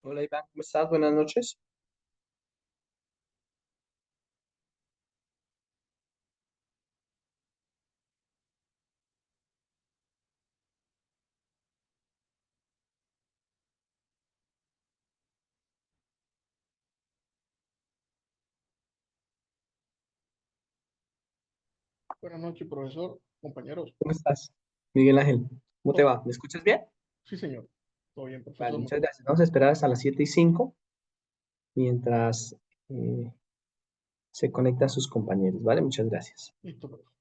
Hola Iván, ¿cómo estás? Buenas noches. Buenas noches, profesor, compañeros. ¿Cómo estás? Miguel Ángel, ¿cómo te Todo- va? ¿Me escuchas bien? Sí, señor. Todo bien, Vale, profesor. muchas gracias. Vamos a esperar hasta las 7:05 mientras eh, se conectan sus compañeros, ¿vale? Muchas gracias. Listo, profesor.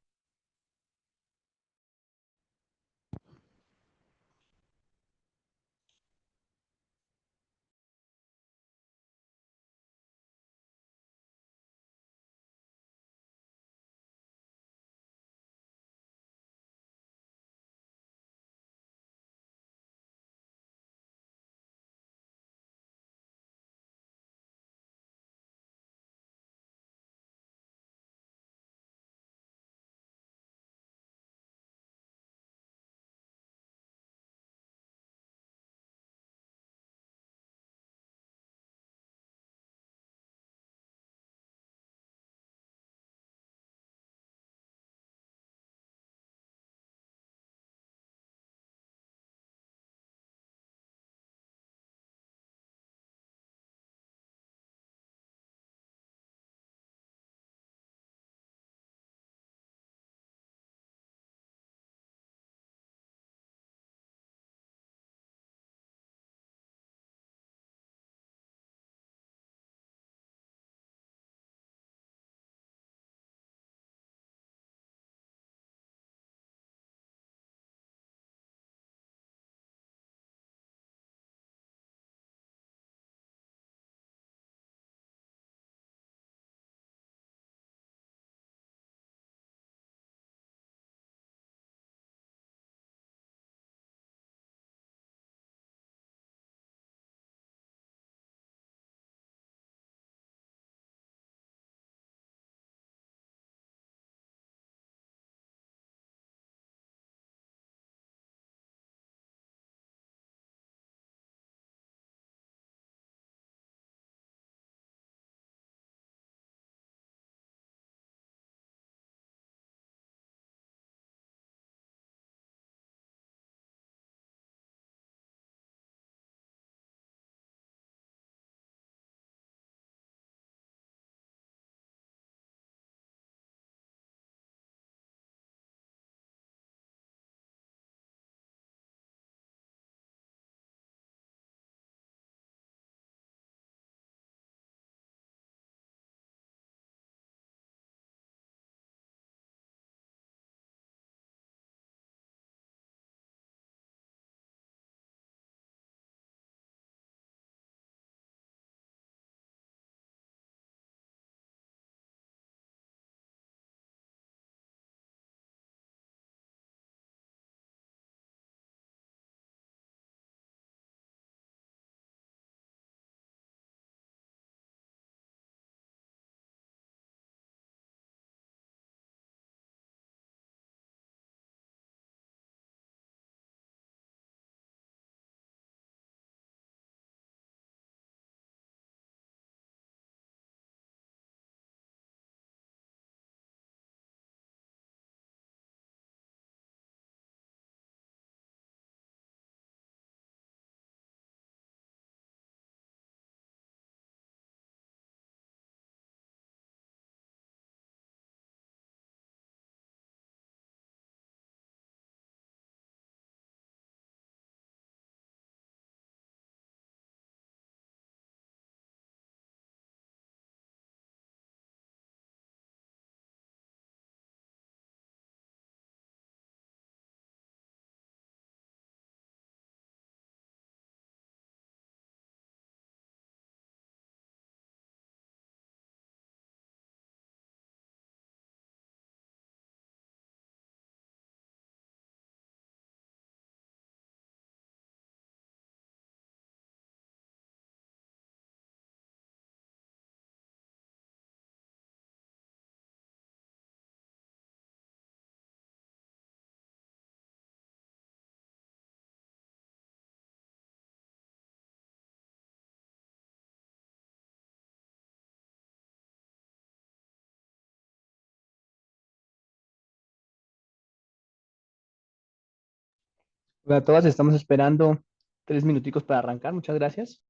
Hola a todas, estamos esperando 3 minuticos para arrancar. Muchas gracias.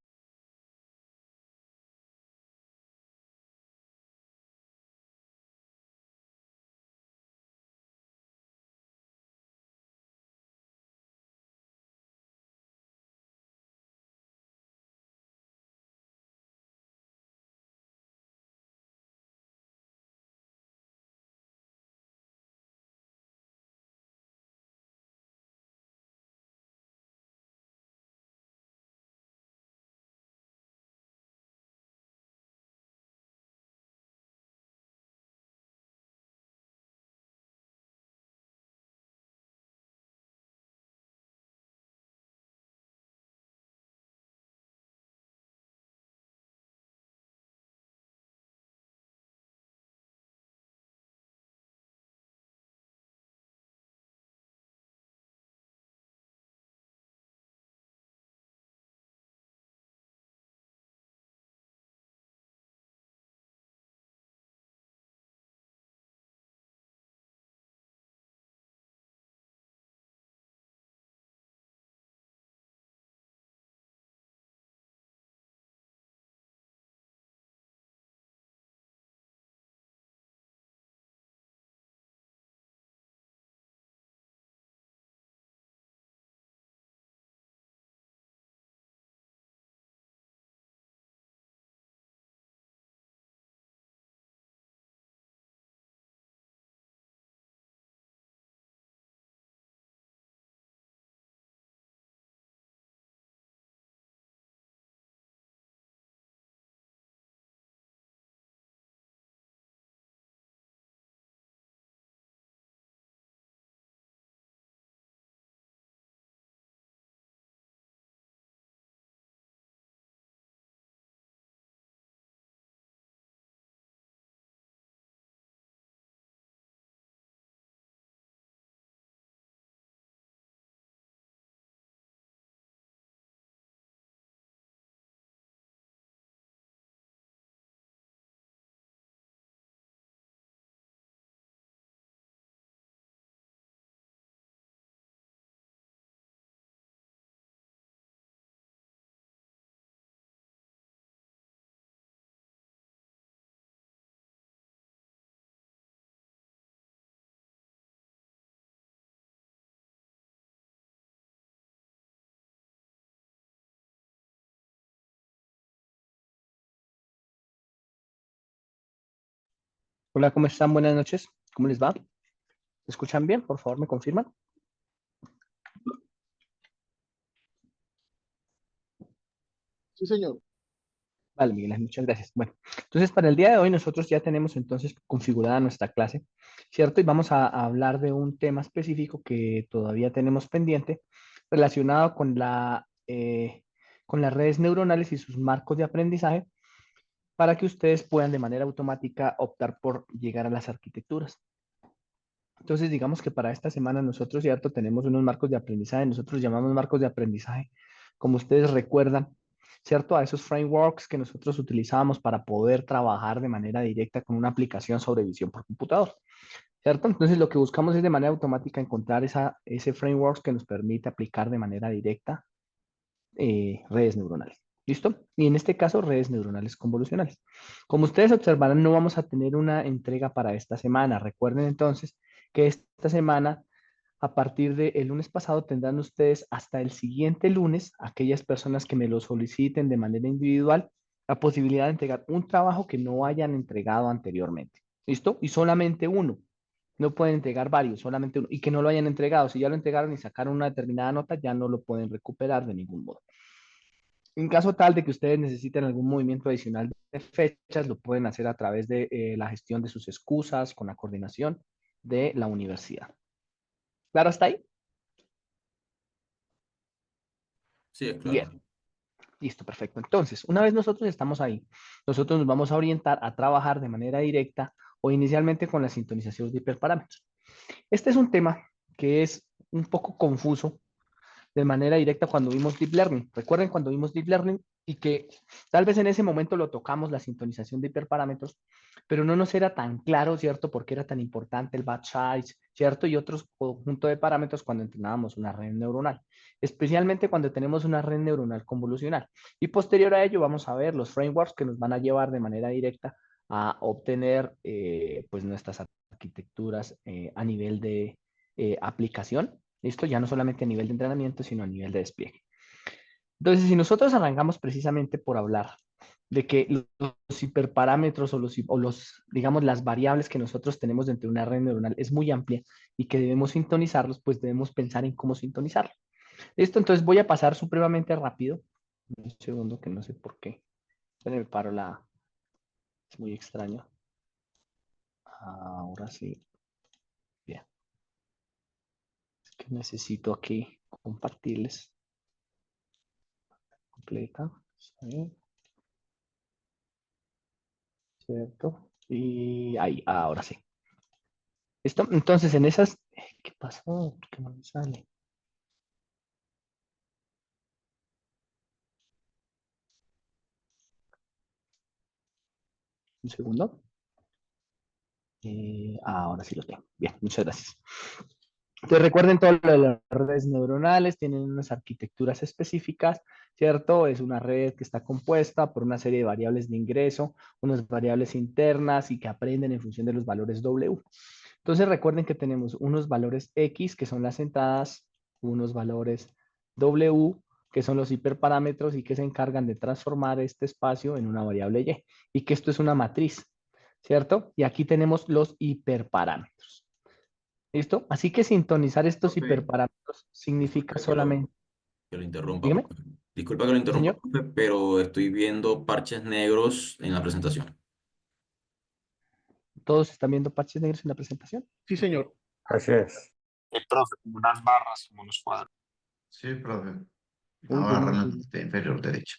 Hola, ¿cómo están? Buenas noches. ¿Cómo les va? ¿Me escuchan bien? Por favor, ¿me confirman? Sí, señor. Vale, Miguel Ángel, muchas gracias. Bueno, entonces para el día de hoy nosotros ya tenemos entonces configurada nuestra clase, ¿cierto? Y vamos a hablar de un tema específico que todavía tenemos pendiente relacionado con las redes neuronales y sus marcos de aprendizaje para que ustedes puedan de manera automática optar por llegar a las arquitecturas. Entonces, digamos que para esta semana nosotros, ¿cierto? Tenemos unos marcos de aprendizaje, nosotros llamamos marcos de aprendizaje, como ustedes recuerdan, ¿cierto? A esos frameworks que nosotros utilizamos para poder trabajar de manera directa con una aplicación sobre visión por computador, ¿cierto? Entonces, lo que buscamos es de manera automática encontrar ese framework que nos permite aplicar de manera directa redes neuronales. ¿Listo? Y en este caso, redes neuronales convolucionales. Como ustedes observarán, no vamos a tener una entrega para esta semana. Recuerden entonces que esta semana, a partir del lunes pasado, tendrán ustedes hasta el siguiente lunes, aquellas personas que me lo soliciten de manera individual, la posibilidad de entregar un trabajo que no hayan entregado anteriormente. ¿Listo? Y solamente uno. No pueden entregar varios, solamente uno. Y que no lo hayan entregado. Si ya lo entregaron y sacaron una determinada nota, ya no lo pueden recuperar de ningún modo. En caso tal de que ustedes necesiten algún movimiento adicional de fechas, lo pueden hacer a través de la gestión de sus excusas con la coordinación de la universidad. ¿Claro hasta ahí? Sí, es claro. Bien, listo, perfecto. Entonces, una vez nosotros estamos ahí, nosotros nos vamos a orientar a trabajar de manera directa o inicialmente con la sintonización de hiperparámetros. Este es un tema que es un poco confuso de manera directa cuando vimos Deep Learning. ¿Recuerden cuando vimos Deep Learning? y que tal vez en ese momento lo tocamos, la sintonización de hiperparámetros, pero no nos era tan claro, ¿cierto? Porque era tan importante el batch size, ¿cierto? Y otros conjunto de parámetros cuando entrenábamos una red neuronal, especialmente cuando tenemos una red neuronal convolucional. Y posterior a ello vamos a ver los frameworks que nos van a llevar de manera directa a obtener pues nuestras arquitecturas a nivel de aplicación. Esto ya no solamente a nivel de entrenamiento, sino a nivel de despliegue. Entonces, si nosotros arrancamos precisamente por hablar de que los hiperparámetros digamos, las variables que nosotros tenemos dentro de una red neuronal es muy amplia y que debemos sintonizarlos, pues debemos pensar en cómo sintonizarlo. Listo, entonces voy a pasar supremamente rápido. Un segundo que no sé por qué. Me paro la... Es muy extraño. Ahora sí. Bien. Es que necesito aquí compartirles. Completa. ¿Sí? ¿Cierto? Y ahí, ahora sí. ¿Listo? Entonces, en esas... ¿Qué pasó? ¿Por qué no me sale? Un segundo. Ahora sí lo tengo. Bien, muchas gracias. Entonces recuerden todo lo de las redes neuronales, tienen unas arquitecturas específicas, ¿cierto? Es una red que está compuesta por una serie de variables de ingreso, unas variables internas y que aprenden en función de los valores W. Entonces recuerden que tenemos unos valores X, que son las entradas, unos valores W, que son los hiperparámetros y que se encargan de transformar este espacio en una variable Y, y que esto es una matriz, ¿cierto? Y aquí tenemos los hiperparámetros. ¿Listo? Así que sintonizar estos Profe, hiperparámetros significa disculpe solamente, que lo interrumpa, dígame, profe. Disculpa que lo ¿sí, interrumpa, señor, profe, pero estoy viendo parches negros en la presentación. todos están viendo parches negros en la presentación. Sí, señor. Así es. Profe, como unas barras, como unos cuadros. Sí, profe. Una Uy, denme barra un en la segundo. parte inferior derecha.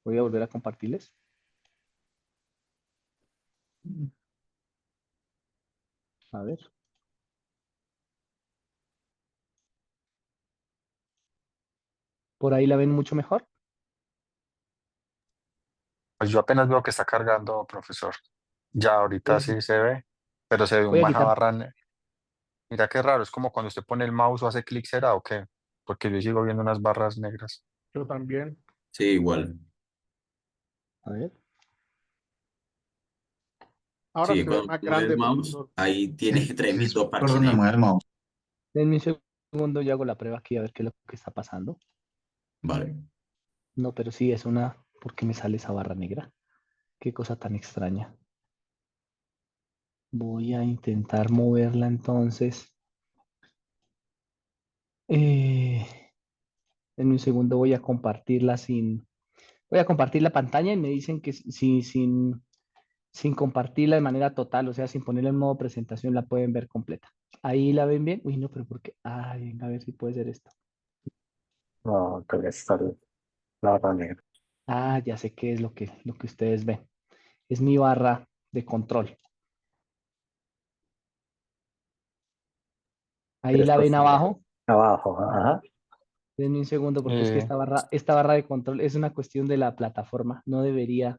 Voy a volver a compartirles. A ver. Por ahí la ven mucho mejor. Pues yo apenas veo que está cargando, profesor. Ya ahorita Entonces, sí se ve, pero se ve voy a una quitar. barra. Mira qué raro, es como cuando usted pone el mouse o hace clic, ¿será o qué? Porque yo sigo viendo unas barras negras. Yo también. Sí, igual. A ver. Ahora Sí, se ve cuando más mueve el grande, mouse, profesor. ahí tiene tremendo ¿Por parche dónde negro. mueve el mouse? Denme un segundo y hago la prueba aquí a ver qué es lo que está pasando. Vale. No, pero sí es una... ¿Por qué me sale esa barra negra? Qué cosa tan extraña. Voy a intentar moverla entonces. En un segundo voy a compartirla sin... Voy a compartir la pantalla y me dicen que sin compartirla de manera total, o sea, sin ponerla en modo presentación, la pueden ver completa. Ahí la ven bien. Uy, no, pero ¿por qué? Ay, venga, a ver si puede ser esto. No, que está la barra negra. Ah, ya sé qué es lo que ustedes ven. Es mi barra de control. Ahí la Esto ven está abajo. abajo. Ajá. Denme un segundo porque es que Eh, esta barra de control es una cuestión de la plataforma. No debería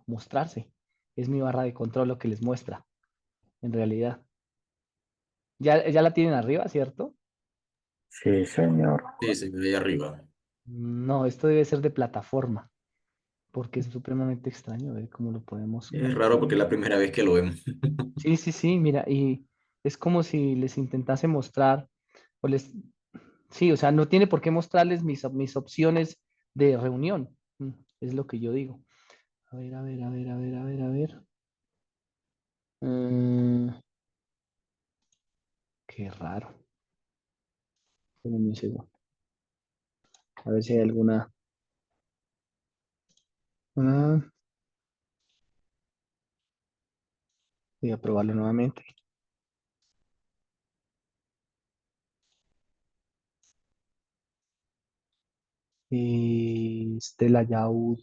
mostrarse. Es mi barra de control lo que les muestra, en realidad. Ya la tienen arriba, ¿cierto? Sí, señor. Sí, se ve ahí arriba. No, esto debe ser de plataforma, porque es supremamente extraño. A ver cómo lo podemos. Es raro porque es la primera vez que lo vemos. Sí, sí, sí, mira, y es como si les intentase mostrar, o les, sí, o sea, no tiene por qué mostrarles mis opciones de reunión. Es lo que yo digo. A ver, a ver, a ver, a ver, a ver, a ver. Mm, qué raro. Espérenme un segundo. A ver si hay alguna. Ah, voy a probarlo nuevamente. Y Stella Yaud.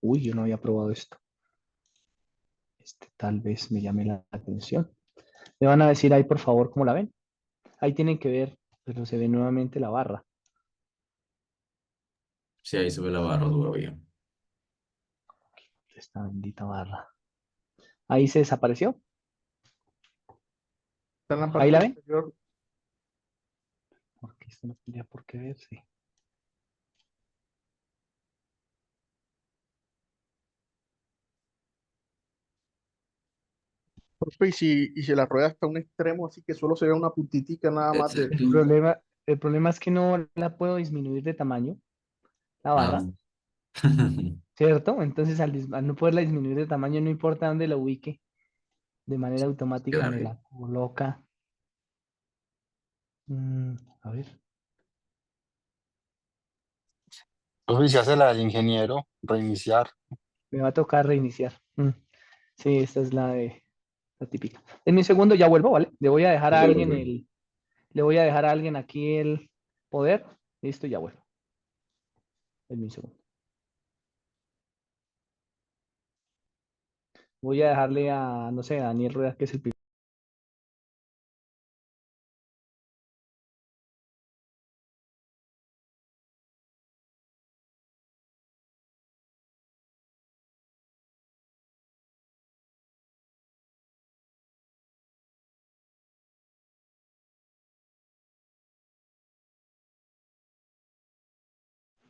Uy, yo no había probado esto. Este tal vez me llame la atención. Me van a decir ahí, por favor, cómo la ven. Ahí tienen que ver, pero se ve nuevamente la barra. Sí, ahí se ve la barra todavía. Esta bendita barra. Ahí se desapareció. Está en la Ahí la parte ven. superior. Porque esto no tendría por qué verse. Profe, y si la rueda está a un extremo, así que solo se ve una puntitica nada más de... Exacto. El problema es que no la puedo disminuir de tamaño, la Ah. barra, ¿cierto? Entonces al no poderla disminuir de tamaño, no importa dónde la ubique, de manera automática Quedar me ahí. la coloca. A ver, Entonces, si hace la del ingeniero, reiniciar. me va a tocar reiniciar. Sí, esta es la típica. En mi segundo ya vuelvo, ¿vale? Le voy a dejar a Dale, alguien profe. le voy a dejar a alguien aquí el poder. Listo, ya vuelvo. En mi segundo. Voy a dejarle a, no sé, a Daniel Rueda, que es el primero.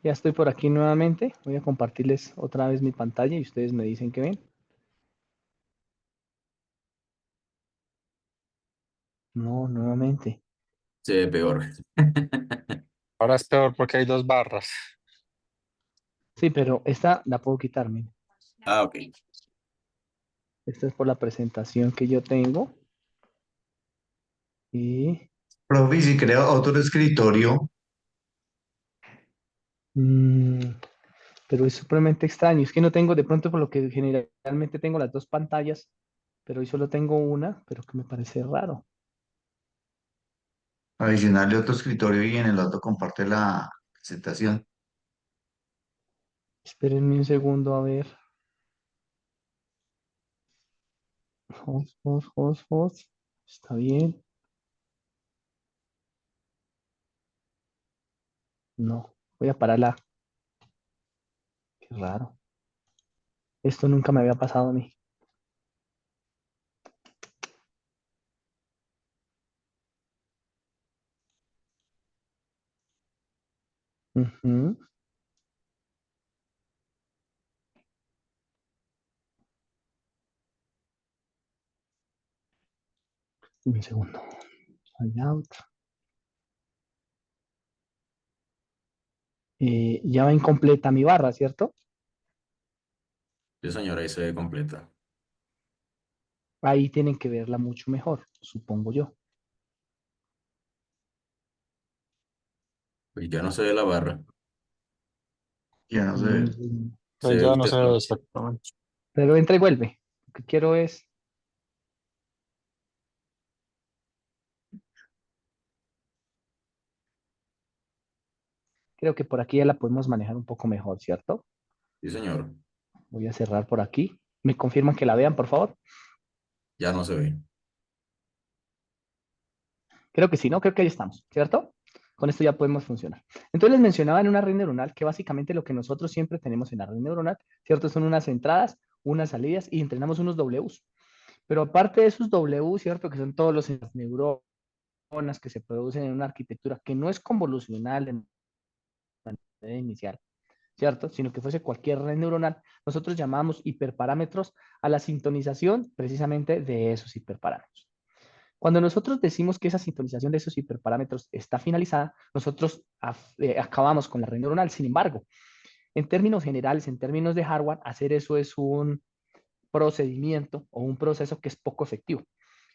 Ya estoy por aquí nuevamente. Voy a compartirles otra vez mi pantalla y ustedes me dicen que ven. No, nuevamente. Se ve peor. Ahora es peor porque hay dos barras. Sí, pero esta la puedo quitar, miren. Ah, ok. Esta es por la presentación que yo tengo. Y Profe, si crea otro escritorio, mm, pero es supremamente extraño. Es que no tengo, de pronto por lo que generalmente tengo las dos pantallas, pero hoy solo tengo una, pero que me parece raro. adicionarle otro escritorio y en el otro comparte la presentación. Espérenme un segundo a ver. Host. Está bien. No, voy a pararla. Qué raro. Esto nunca me había pasado a mí. Ujú. Un segundo. Layout. Ya va incompleta mi barra, ¿cierto? Sí, señora, ahí se ve completa. Ahí tienen que verla mucho mejor, supongo yo. Pues ya no se ve la barra. Ya no sé. Se Pues ve ya el no sé texto. exactamente. Pero entra y vuelve. Lo que quiero es, creo que por aquí ya la podemos manejar un poco mejor, ¿cierto? Sí, señor. Voy a cerrar por aquí. ¿Me confirman que la vean, por favor? Ya no se ve. Creo que sí, ¿no? Creo que ahí estamos, ¿cierto? Con esto ya podemos funcionar. Entonces les mencionaba en una red neuronal que básicamente lo que nosotros siempre tenemos en la red neuronal, ¿cierto? Son unas entradas, unas salidas y entrenamos unos Ws. Pero aparte de esos W, ¿cierto? Que son todos los neuronas que se producen en una arquitectura que no es convolucional de manera inicial, ¿cierto? Sino que fuese cualquier red neuronal, nosotros llamamos hiperparámetros a la sintonización precisamente de esos hiperparámetros. Cuando nosotros decimos que esa sintonización de esos hiperparámetros está finalizada, nosotros acabamos con la red neuronal. Sin embargo, en términos generales, en términos de hardware, hacer eso es un procedimiento o un proceso que es poco efectivo,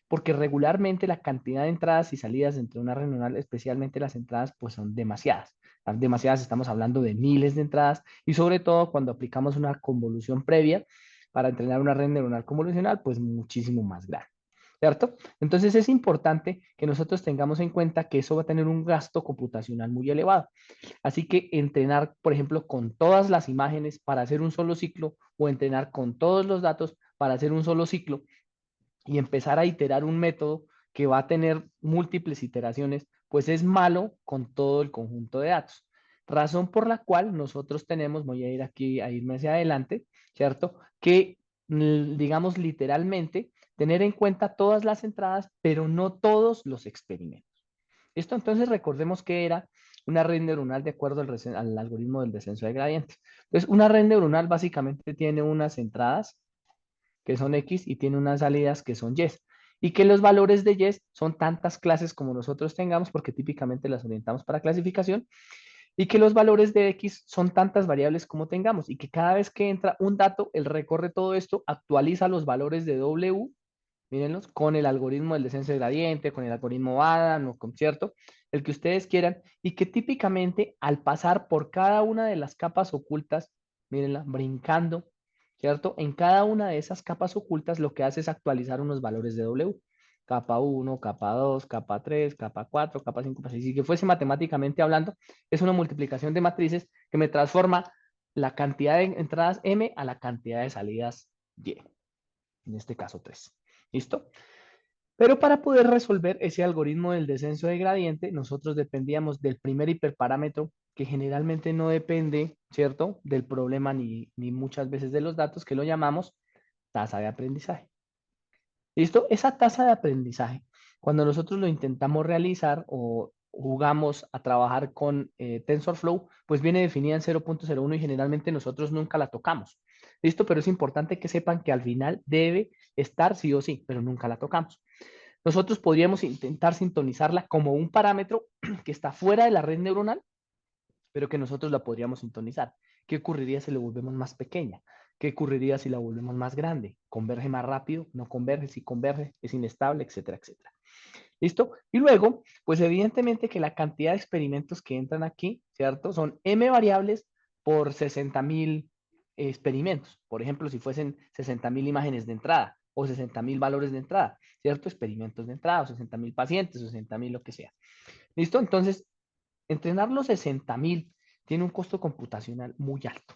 porque regularmente la cantidad de entradas y salidas entre una red neuronal, especialmente las entradas, pues son demasiadas. Demasiadas, estamos hablando de miles de entradas y sobre todo cuando aplicamos una convolución previa para entrenar una red neuronal convolucional, pues muchísimo más grande. ¿Cierto? Entonces es importante que nosotros tengamos en cuenta que eso va a tener un gasto computacional muy elevado. Así que entrenar, por ejemplo, con todas las imágenes para hacer un solo ciclo o entrenar con todos los datos para hacer un solo ciclo y empezar a iterar un método que va a tener múltiples iteraciones, pues es malo con todo el conjunto de datos. Razón por la cual nosotros tenemos, voy a ir aquí a irme hacia adelante, ¿cierto? Que digamos literalmente tener en cuenta todas las entradas, pero no todos los experimentos. Esto entonces recordemos que era una red neuronal de acuerdo al algoritmo del descenso de gradientes. Entonces, una red neuronal básicamente tiene unas entradas que son X y tiene unas salidas que son Y. Y que los valores de Y son tantas clases como nosotros tengamos, porque típicamente las orientamos para clasificación, y que los valores de X son tantas variables como tengamos, y que cada vez que entra un dato, él recorre todo esto, actualiza los valores de W, mírenlos, con el algoritmo del descenso de gradiente, con el algoritmo Adam, o con cierto, el que ustedes quieran, y que típicamente al pasar por cada una de las capas ocultas, mírenla, brincando, ¿cierto? En cada una de esas capas ocultas lo que hace es actualizar unos valores de W. Capa 1, capa 2, capa 3, capa 4, capa 5, capa 6. Si que fuese matemáticamente hablando, es una multiplicación de matrices que me transforma la cantidad de entradas M a la cantidad de salidas Y. En este caso 3. ¿Listo? Pero para poder resolver ese algoritmo del descenso de gradiente, nosotros dependíamos del primer hiperparámetro, que generalmente no depende, ¿cierto?, del problema ni muchas veces de los datos, que lo llamamos tasa de aprendizaje. ¿Listo? Esa tasa de aprendizaje, cuando nosotros lo intentamos realizar o jugamos a trabajar con TensorFlow, pues viene definida en 0.01 y generalmente nosotros nunca la tocamos. ¿Listo? Pero es importante que sepan que al final debe estar sí o sí, pero nunca la tocamos. Nosotros podríamos intentar sintonizarla como un parámetro que está fuera de la red neuronal, pero que nosotros la podríamos sintonizar. ¿Qué ocurriría si la volvemos más pequeña? ¿Qué ocurriría si la volvemos más grande? ¿Converge más rápido? ¿No converge? Si converge, es inestable, etcétera, etcétera. ¿Listo? Y luego, pues evidentemente que la cantidad de experimentos que entran aquí, ¿cierto? Son m variables por 60.000 experimentos. Por ejemplo, si fuesen 60.000 imágenes de entrada o 60.000 valores de entrada, ¿cierto? Experimentos de entrada, o 60.000 pacientes, 60.000 lo que sea. ¿Listo? Entonces, entrenar los 60.000 tiene un costo computacional muy alto.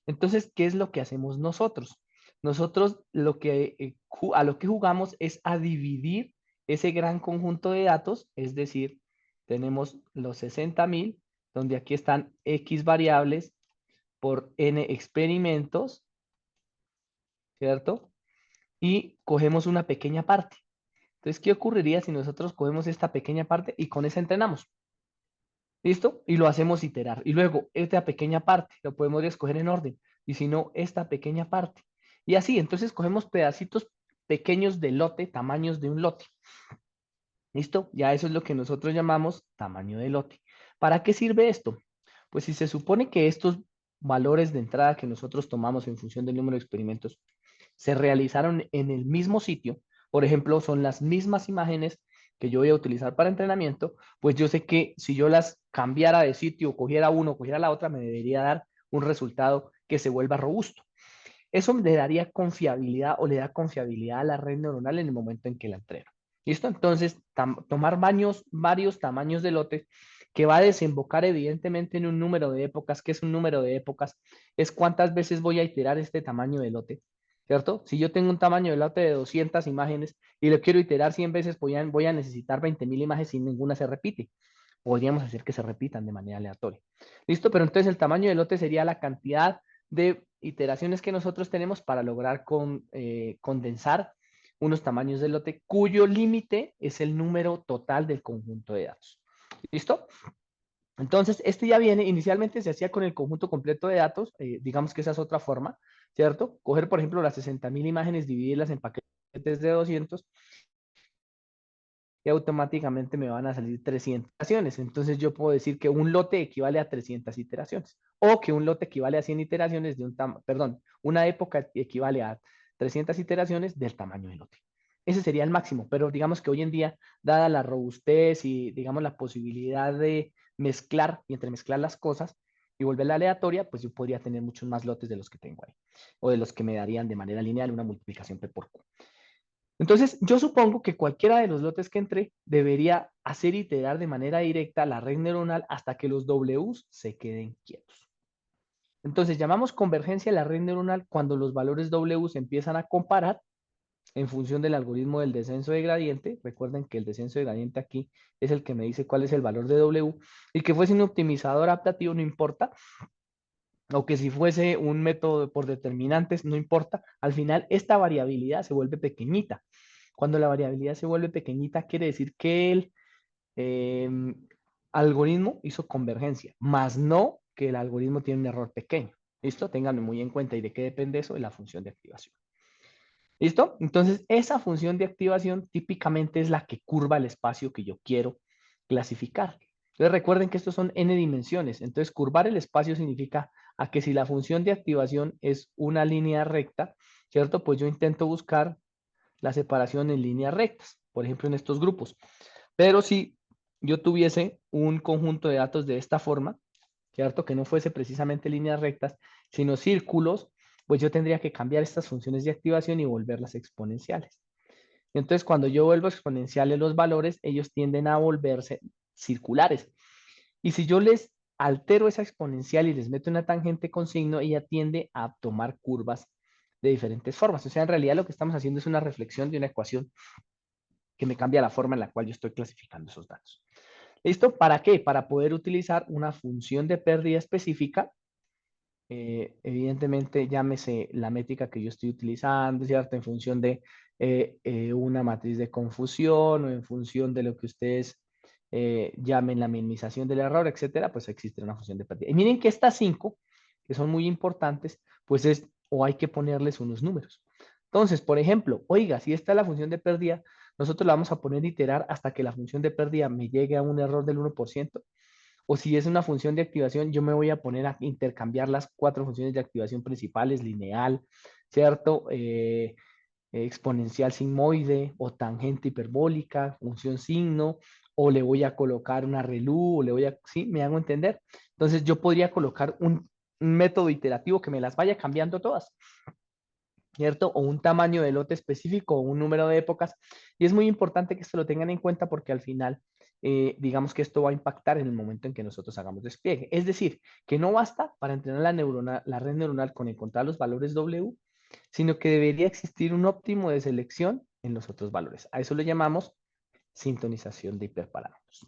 Entonces, ¿qué es lo que hacemos nosotros? Nosotros a lo que jugamos es a dividir ese gran conjunto de datos, es decir, tenemos los 60.000, donde aquí están X variables por N experimentos, ¿cierto? Y cogemos una pequeña parte. Entonces, ¿qué ocurriría si nosotros cogemos esta pequeña parte y con esa entrenamos? ¿Listo? Y lo hacemos iterar. Y luego, esta pequeña parte, lo podemos escoger en orden. Y si no, esta pequeña parte. Y así, entonces cogemos pedacitos pequeños de lote, tamaños de un lote. ¿Listo? Ya eso es lo que nosotros llamamos tamaño de lote. ¿Para qué sirve esto? Pues si se supone que estos valores de entrada que nosotros tomamos en función del número de experimentos se realizaron en el mismo sitio, por ejemplo, son las mismas imágenes que yo voy a utilizar para entrenamiento, pues yo sé que si yo las cambiara de sitio, cogiera uno, cogiera la otra, me debería dar un resultado que se vuelva robusto. Eso le daría confiabilidad o le da confiabilidad a la red neuronal en el momento en que la entreno. ¿Listo? Entonces, tomar varios tamaños de lote que va a desembocar evidentemente en un número de épocas. ¿Qué es un número de épocas? Es cuántas veces voy a iterar este tamaño de lote, ¿cierto? Si yo tengo un tamaño de lote de 200 imágenes y lo quiero iterar 100 veces, voy a necesitar 20.000 imágenes y ninguna se repite. Podríamos hacer que se repitan de manera aleatoria. ¿Listo? Pero entonces el tamaño de lote sería la cantidad de iteraciones que nosotros tenemos para lograr condensar unos tamaños de lote cuyo límite es el número total del conjunto de datos. ¿Listo? Entonces, este ya viene, inicialmente se hacía con el conjunto completo de datos, digamos que esa es otra forma, ¿cierto? Coger, por ejemplo, las 60.000 imágenes, dividirlas en paquetes de 200 y automáticamente me van a salir 300 iteraciones. Entonces yo puedo decir que un lote equivale a 300 iteraciones o que un lote equivale a 100 iteraciones de una época equivale a 300 iteraciones del tamaño del lote. Ese sería el máximo, pero digamos que hoy en día, dada la robustez y digamos la posibilidad de mezclar y entremezclar las cosas y volverla aleatoria, pues yo podría tener muchos más lotes de los que tengo ahí o de los que me darían de manera lineal una multiplicación P por Q. Entonces, yo supongo que cualquiera de los lotes que entré debería hacer iterar de manera directa la red neuronal hasta que los Ws se queden quietos. Entonces, llamamos convergencia a la red neuronal cuando los valores W se empiezan a comparar en función del algoritmo del descenso de gradiente. Recuerden que el descenso de gradiente aquí es el que me dice cuál es el valor de W, y que fuese un optimizador adaptativo no importa, o que si fuese un método por determinantes no importa. Al final esta variabilidad se vuelve pequeñita. Cuando la variabilidad se vuelve pequeñita quiere decir que el eh, algoritmo hizo convergencia, más no que el algoritmo tiene un error pequeño. ¿Listo? Ténganlo muy en cuenta. ¿Y de qué depende eso? De la función de activación. ¿Listo? Entonces, esa función de activación típicamente es la que curva el espacio que yo quiero clasificar. Entonces, recuerden que estos son n dimensiones. Entonces, curvar el espacio significa a que si la función de activación es una línea recta, ¿cierto? Pues yo intento buscar la separación en líneas rectas, por ejemplo, en estos grupos. Pero si yo tuviese un conjunto de datos de esta forma, ¿cierto? Que no fuese precisamente líneas rectas, sino círculos, pues yo tendría que cambiar estas funciones de activación y volverlas exponenciales. Entonces, cuando yo vuelvo exponenciales los valores, ellos tienden a volverse circulares. Y si yo les altero esa exponencial y les meto una tangente con signo, ella tiende a tomar curvas de diferentes formas. O sea, en realidad lo que estamos haciendo es una reflexión de una ecuación que me cambia la forma en la cual yo estoy clasificando esos datos. ¿Listo? ¿Para qué? Para poder utilizar una función de pérdida específica. Evidentemente, llámese la métrica que yo estoy utilizando, ¿cierto? En función de una matriz de confusión o en función de lo que ustedes llamen la minimización del error, etcétera, pues existe una función de pérdida. Y miren que estas 5, que son muy importantes, pues es, o hay que ponerles unos números. Entonces, por ejemplo, oiga, si esta es la función de pérdida, nosotros la vamos a poner a iterar hasta que la función de pérdida me llegue a un error del 1%. O si es una función de activación, yo me voy a poner a intercambiar las 4 funciones de activación principales, lineal, ¿cierto? Exponencial sigmoide o tangente hiperbólica, función signo, o le voy a colocar una ReLU, o le voy a, ¿sí? ¿Me hago entender? Entonces yo podría colocar un método iterativo que me las vaya cambiando todas, ¿cierto? O un tamaño de lote específico o un número de épocas. Y es muy importante que esto lo tengan en cuenta porque al final, digamos que esto va a impactar en el momento en que nosotros hagamos despliegue. Es decir, que no basta para entrenar la red neuronal con encontrar los valores W, sino que debería existir un óptimo de selección en los otros valores. A eso lo llamamos sintonización de hiperparámetros.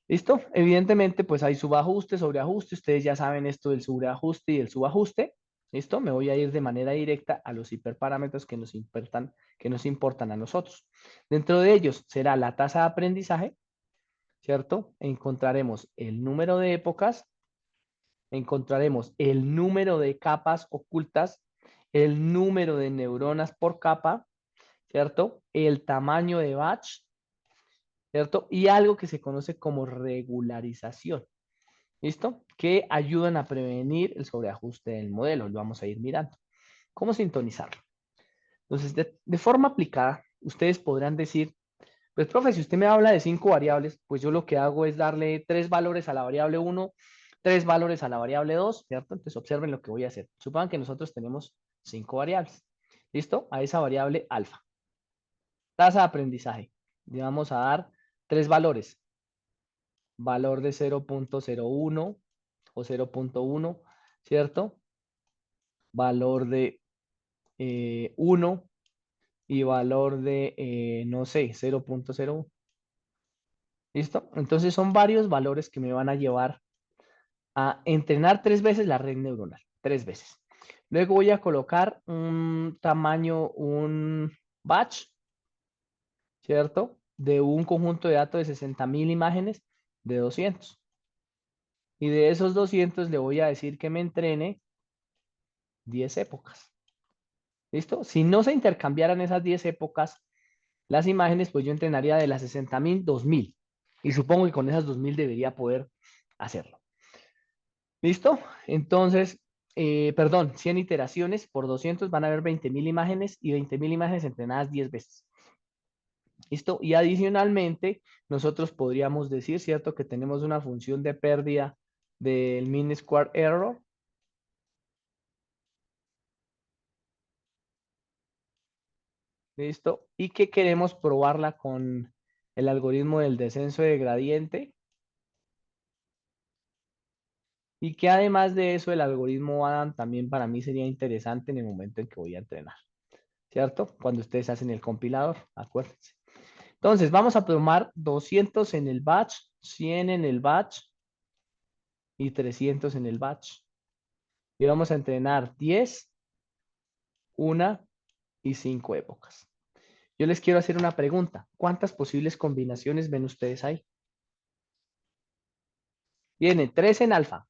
¿Listo? Evidentemente, pues hay subajuste, sobreajuste. Ustedes ya saben esto del sobreajuste y el subajuste. ¿Listo? Me voy a ir de manera directa a los hiperparámetros que nos importan a nosotros. Dentro de ellos será la tasa de aprendizaje, ¿cierto? Encontraremos el número de épocas, encontraremos el número de capas ocultas, el número de neuronas por capa, ¿cierto? El tamaño de batch, ¿cierto? Y algo que se conoce como regularización. ¿Listo? Que ayudan a prevenir el sobreajuste del modelo. Lo vamos a ir mirando. ¿Cómo sintonizarlo? Entonces, de forma aplicada, ustedes podrán decir, pues, profe, si usted me habla de 5 variables, pues yo lo que hago es darle 3 valores a la variable 1, 3 valores a la variable 2, ¿cierto? Entonces, observen lo que voy a hacer. Supongan que nosotros tenemos 5 variables. ¿Listo? A esa variable alfa. Tasa de aprendizaje. Le vamos a dar 3 valores. Valor de 0.01 o 0.1, ¿cierto? Valor de 1 y valor de, no sé, 0.01. ¿Listo? Entonces son varios valores que me van a llevar a entrenar 3 veces la red neuronal. 3 veces. Luego voy a colocar un tamaño, un batch, ¿cierto? De un conjunto de datos de 60,000 imágenes de 200. Y de esos 200 le voy a decir que me entrene 10 épocas. ¿Listo? Si no se intercambiaran esas 10 épocas, las imágenes, pues yo entrenaría de las 60,000, 2,000. Y supongo que con esas 2,000 debería poder hacerlo. ¿Listo? Entonces, perdón, 100 iteraciones por 200 van a haber 20,000 imágenes y 20,000 imágenes entrenadas 10 veces. ¿Listo? Y adicionalmente, nosotros podríamos decir, ¿cierto? Que tenemos una función de pérdida del mean square error. ¿Listo? Y que queremos probarla con el algoritmo del descenso de gradiente. Y que además de eso, el algoritmo Adam también para mí sería interesante en el momento en que voy a entrenar. ¿cierto? Cuando ustedes hacen el compilador, acuérdense. Entonces, vamos a tomar 200 en el batch, 100 en el batch y 300 en el batch. Y vamos a entrenar 10, 1 y 5 épocas. Yo les quiero hacer una pregunta. ¿Cuántas posibles combinaciones ven ustedes ahí? Viene 3 en alfa,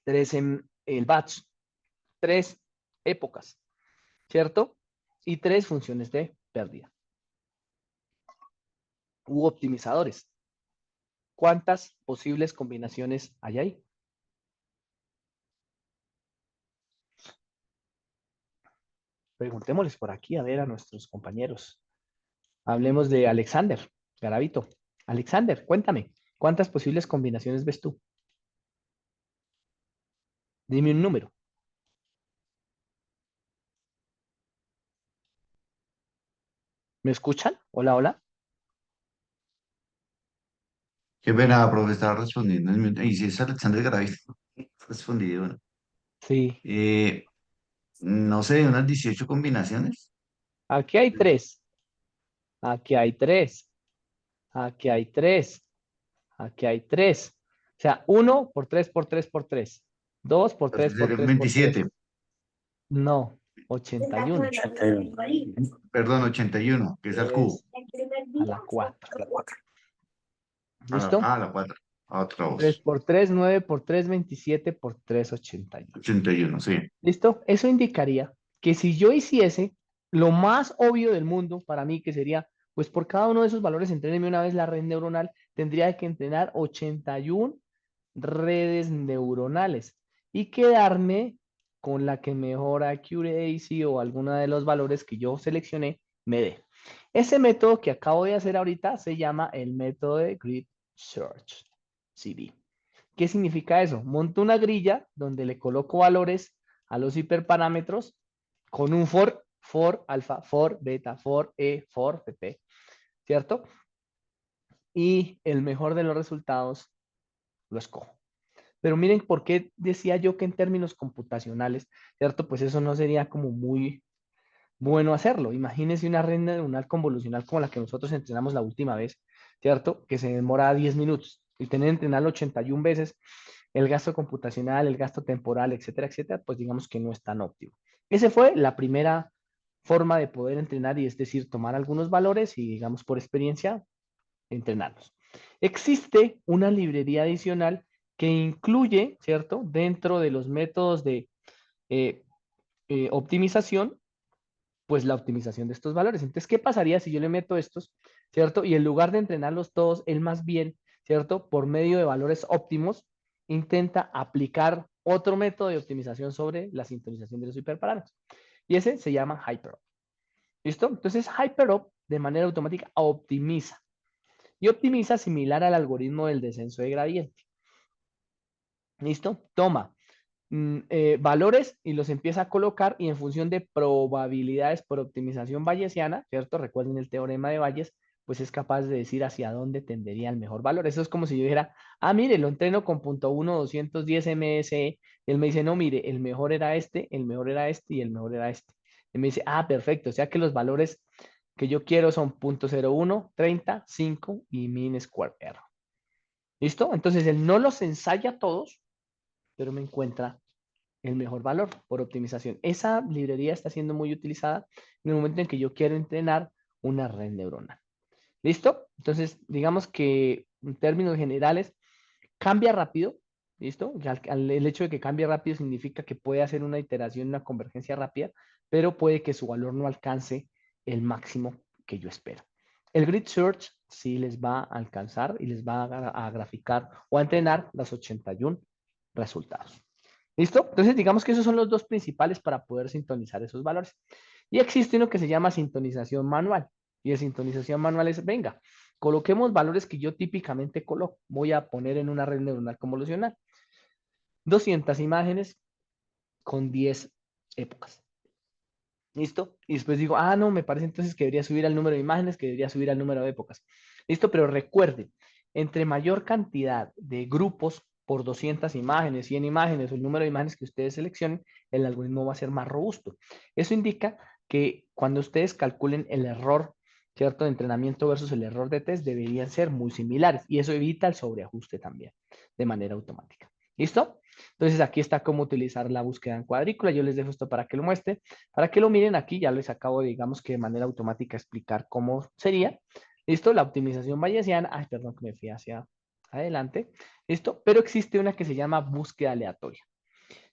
3 en el batch, 3 épocas, ¿cierto? Y 3 funciones de pérdida. U optimizadores. ¿Cuántas posibles combinaciones hay ahí? Preguntémosles por aquí a ver a nuestros compañeros. Hablemos de Alexander, Garavito. Alexander, cuéntame, ¿cuántas posibles combinaciones ves tú? Dime un número. ¿Me escuchan? Hola, hola. Qué pena, profe, estaba respondiendo. Y si es Alexander Garavito, respondido. Bueno. Sí, Eh, no sé, unas 18 combinaciones. aquí hay 3. Aquí hay 3. Aquí hay 3. Aquí hay 3. O sea, 1 por 3 por 3 por 3. 2 por 3 Entonces por serían 3 por 3. 27. No, 81. 81. Perdón, 81, que es al cubo. Es a la 4. La 4. ¿Listo? La 4. A otra 3 voz. por 3, 9 por 3, 27 por 3, 81. 81, sí. ¿Listo? Eso indicaría que si yo hiciese lo más obvio del mundo para mí, que sería, pues por cada uno de esos valores, entréneme una vez la red neuronal, tendría que entrenar 81 redes neuronales y quedarme con la que mejor accuracy o alguna de los valores que yo seleccioné me dé. Ese método que acabo de hacer ahorita se llama el método de Grid Search, CD. ¿Qué significa eso? Monto una grilla donde le coloco valores a los hiperparámetros con un for alfa, for beta, for e, for pp, ¿cierto? Y el mejor de los resultados lo escojo. Pero miren por qué decía yo que en términos computacionales, ¿cierto? Pues eso no sería como muy bueno hacerlo. Imagínense una red neuronal convolucional como la que nosotros entrenamos la última vez, ¿cierto? Que se demora 10 minutos y tener que entrenarlo 81 veces, el gasto computacional, el gasto temporal, etcétera, etcétera, pues digamos que no es tan óptimo. Esa fue la primera forma de poder entrenar y es decir, tomar algunos valores y digamos por experiencia, entrenarlos. Existe una librería adicional que incluye, ¿cierto? Dentro de los métodos de eh, optimización, pues la optimización de estos valores. Entonces, ¿qué pasaría si yo le meto estos, ¿cierto? Y en lugar de entrenarlos todos, él más bien, ¿cierto? Por medio de valores óptimos, intenta aplicar otro método de optimización sobre la sintonización de los hiperparámetros. Y ese se llama HyperOp. ¿Listo? Entonces, HyperOp de manera automática optimiza. Y optimiza similar al algoritmo del descenso de gradiente. ¿Listo? Toma valores y los empieza a colocar y en función de probabilidades por optimización bayesiana, ¿cierto? Recuerden el teorema de Bayes, pues es capaz de decir hacia dónde tendería el mejor valor. Eso es como si yo dijera, ah, mire, lo entreno con punto 1, 210 MSE. Y él me dice, no, mire, el mejor era este, el mejor era este y el mejor era este. Y me dice, ah, perfecto, o sea que los valores que yo quiero son .01, 30, 5 y mean square error. ¿Listo? Entonces él no los ensaya todos, pero me encuentra el mejor valor por optimización. Esa librería está siendo muy utilizada en el momento en que yo quiero entrenar una red neuronal. ¿Listo? Entonces, digamos que en términos generales, cambia rápido. ¿Listo? El hecho de que cambie rápido significa que puede hacer una iteración, una convergencia rápida, pero puede que su valor no alcance el máximo que yo espero. El Grid Search sí les va a alcanzar y les va a graficar o a entrenar los 81 resultados. ¿Listo? Entonces, digamos que esos son los dos principales para poder sintonizar esos valores. Y existe uno que se llama sintonización manual. Y la sintonización manual es, venga, coloquemos valores que yo típicamente coloco. Voy a poner en una red neuronal convolucional 200 imágenes con 10 épocas. ¿Listo? Y después digo, ah, no, me parece entonces que debería subir al número de imágenes, que debería subir al número de épocas. ¿Listo? Pero recuerden, entre mayor cantidad de grupos por 200 imágenes, 100 imágenes o el número de imágenes que ustedes seleccionen, el algoritmo va a ser más robusto. Eso indica que cuando ustedes calculen el error, ¿cierto?, de entrenamiento versus el error de test, deberían ser muy similares y eso evita el sobreajuste también de manera automática. ¿Listo? Entonces aquí está cómo utilizar la búsqueda en cuadrícula. Yo les dejo esto para que lo muestre, para que lo miren aquí. Ya les acabo, digamos que de manera automática explicar cómo sería. ¿Listo? La optimización bayesiana. Ay, perdón que me fui hacia adelante. ¿Listo? Pero existe una que se llama búsqueda aleatoria.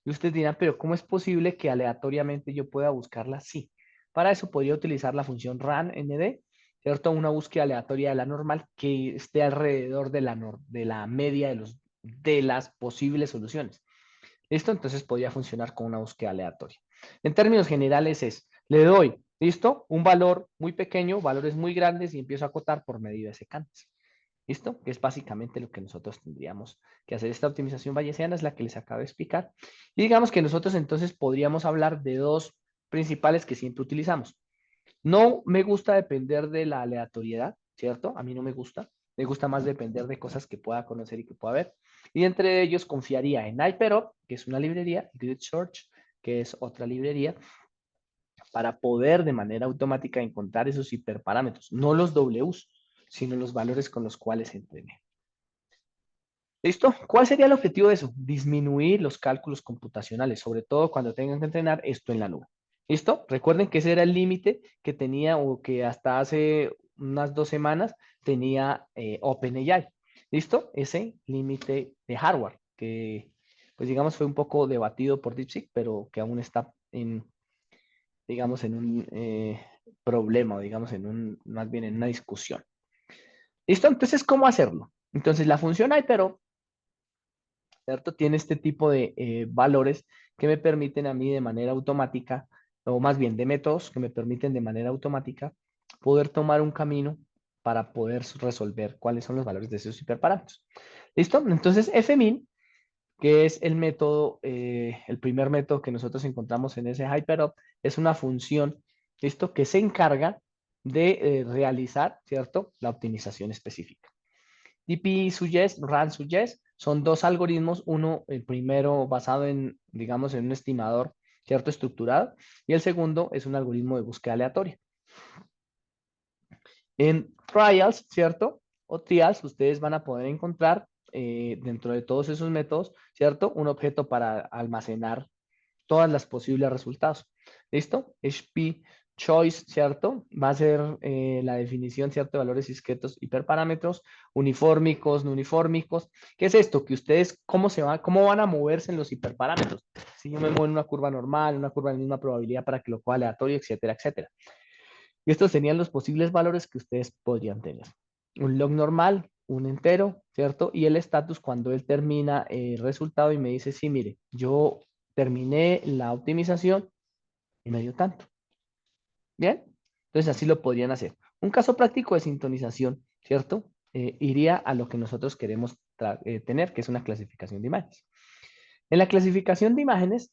Y ustedes dirán, pero ¿cómo es posible que aleatoriamente yo pueda buscarla? Sí. Para eso podría utilizar la función RAND, ¿cierto? Una búsqueda aleatoria de la normal que esté alrededor de la media de las posibles soluciones. ¿Listo? Entonces podría funcionar con una búsqueda aleatoria. En términos generales le doy, ¿listo? Un valor muy pequeño, valores muy grandes y empiezo a acotar por medida de secantes. ¿Listo? Que es básicamente lo que nosotros tendríamos que hacer. Esta optimización bayesiana es la que les acabo de explicar. Y digamos que nosotros entonces podríamos hablar de dos principales que siempre utilizamos. No me gusta depender de la aleatoriedad, ¿cierto? A mí no me gusta. Me gusta más depender de cosas que pueda conocer y que pueda ver. Y entre ellos confiaría en HyperOp, que es una librería, Grid Search, que es otra librería, para poder de manera automática encontrar esos hiperparámetros, no los Ws, sino los valores con los cuales entrené. ¿Listo? ¿Cuál sería el objetivo de eso? Disminuir los cálculos computacionales, sobre todo cuando tengan que entrenar esto en la nube. ¿Listo? Recuerden que ese era el límite que tenía o que hasta hace unas 2 semanas tenía OpenAI. ¿Listo? Ese límite de hardware que, pues digamos, fue un poco debatido por DeepSeek, pero que aún está digamos, en un problema, o digamos, más bien en una discusión. ¿Listo? Entonces, ¿cómo hacerlo? Entonces, la función Hyperop, ¿cierto? Tiene este tipo de valores que me permiten a mí de manera automática, o más bien de métodos que me permiten de manera automática poder tomar un camino para poder resolver cuáles son los valores de esos hiperparámetros. ¿Listo? Entonces, fmin, que es el método, el primer método que nosotros encontramos en ese HyperOp, es una función, ¿listo?, que se encarga de realizar, ¿cierto?, la optimización específica. DP-Suggest, RAN-Suggest, son dos algoritmos, uno, el primero basado en, digamos, en un estimador, ¿cierto?, estructurado, y el segundo es un algoritmo de búsqueda aleatoria. En trials, ¿cierto?, o trials, ustedes van a poder encontrar dentro de todos esos métodos, ¿cierto?, un objeto para almacenar todas las posibles resultados. ¿Listo? HP Choice, ¿cierto? Va a ser la definición, ¿cierto?, de valores discretos, hiperparámetros, unifórmicos, no unifórmicos. ¿Qué es esto? Que ustedes, ¿cómo van a moverse en los hiperparámetros? Si yo me muevo en una curva normal, una curva de misma probabilidad para que lo coja aleatorio, etcétera, etcétera. Y estos serían los posibles valores que ustedes podrían tener. Un log normal, un entero, ¿cierto? Y el estatus cuando él termina el resultado y me dice, sí, mire, yo terminé la optimización y me dio tanto. ¿Bien? Entonces así lo podrían hacer. Un caso práctico de sintonización, ¿cierto? Iría a lo que nosotros queremos tener, que es una clasificación de imágenes. En la clasificación de imágenes,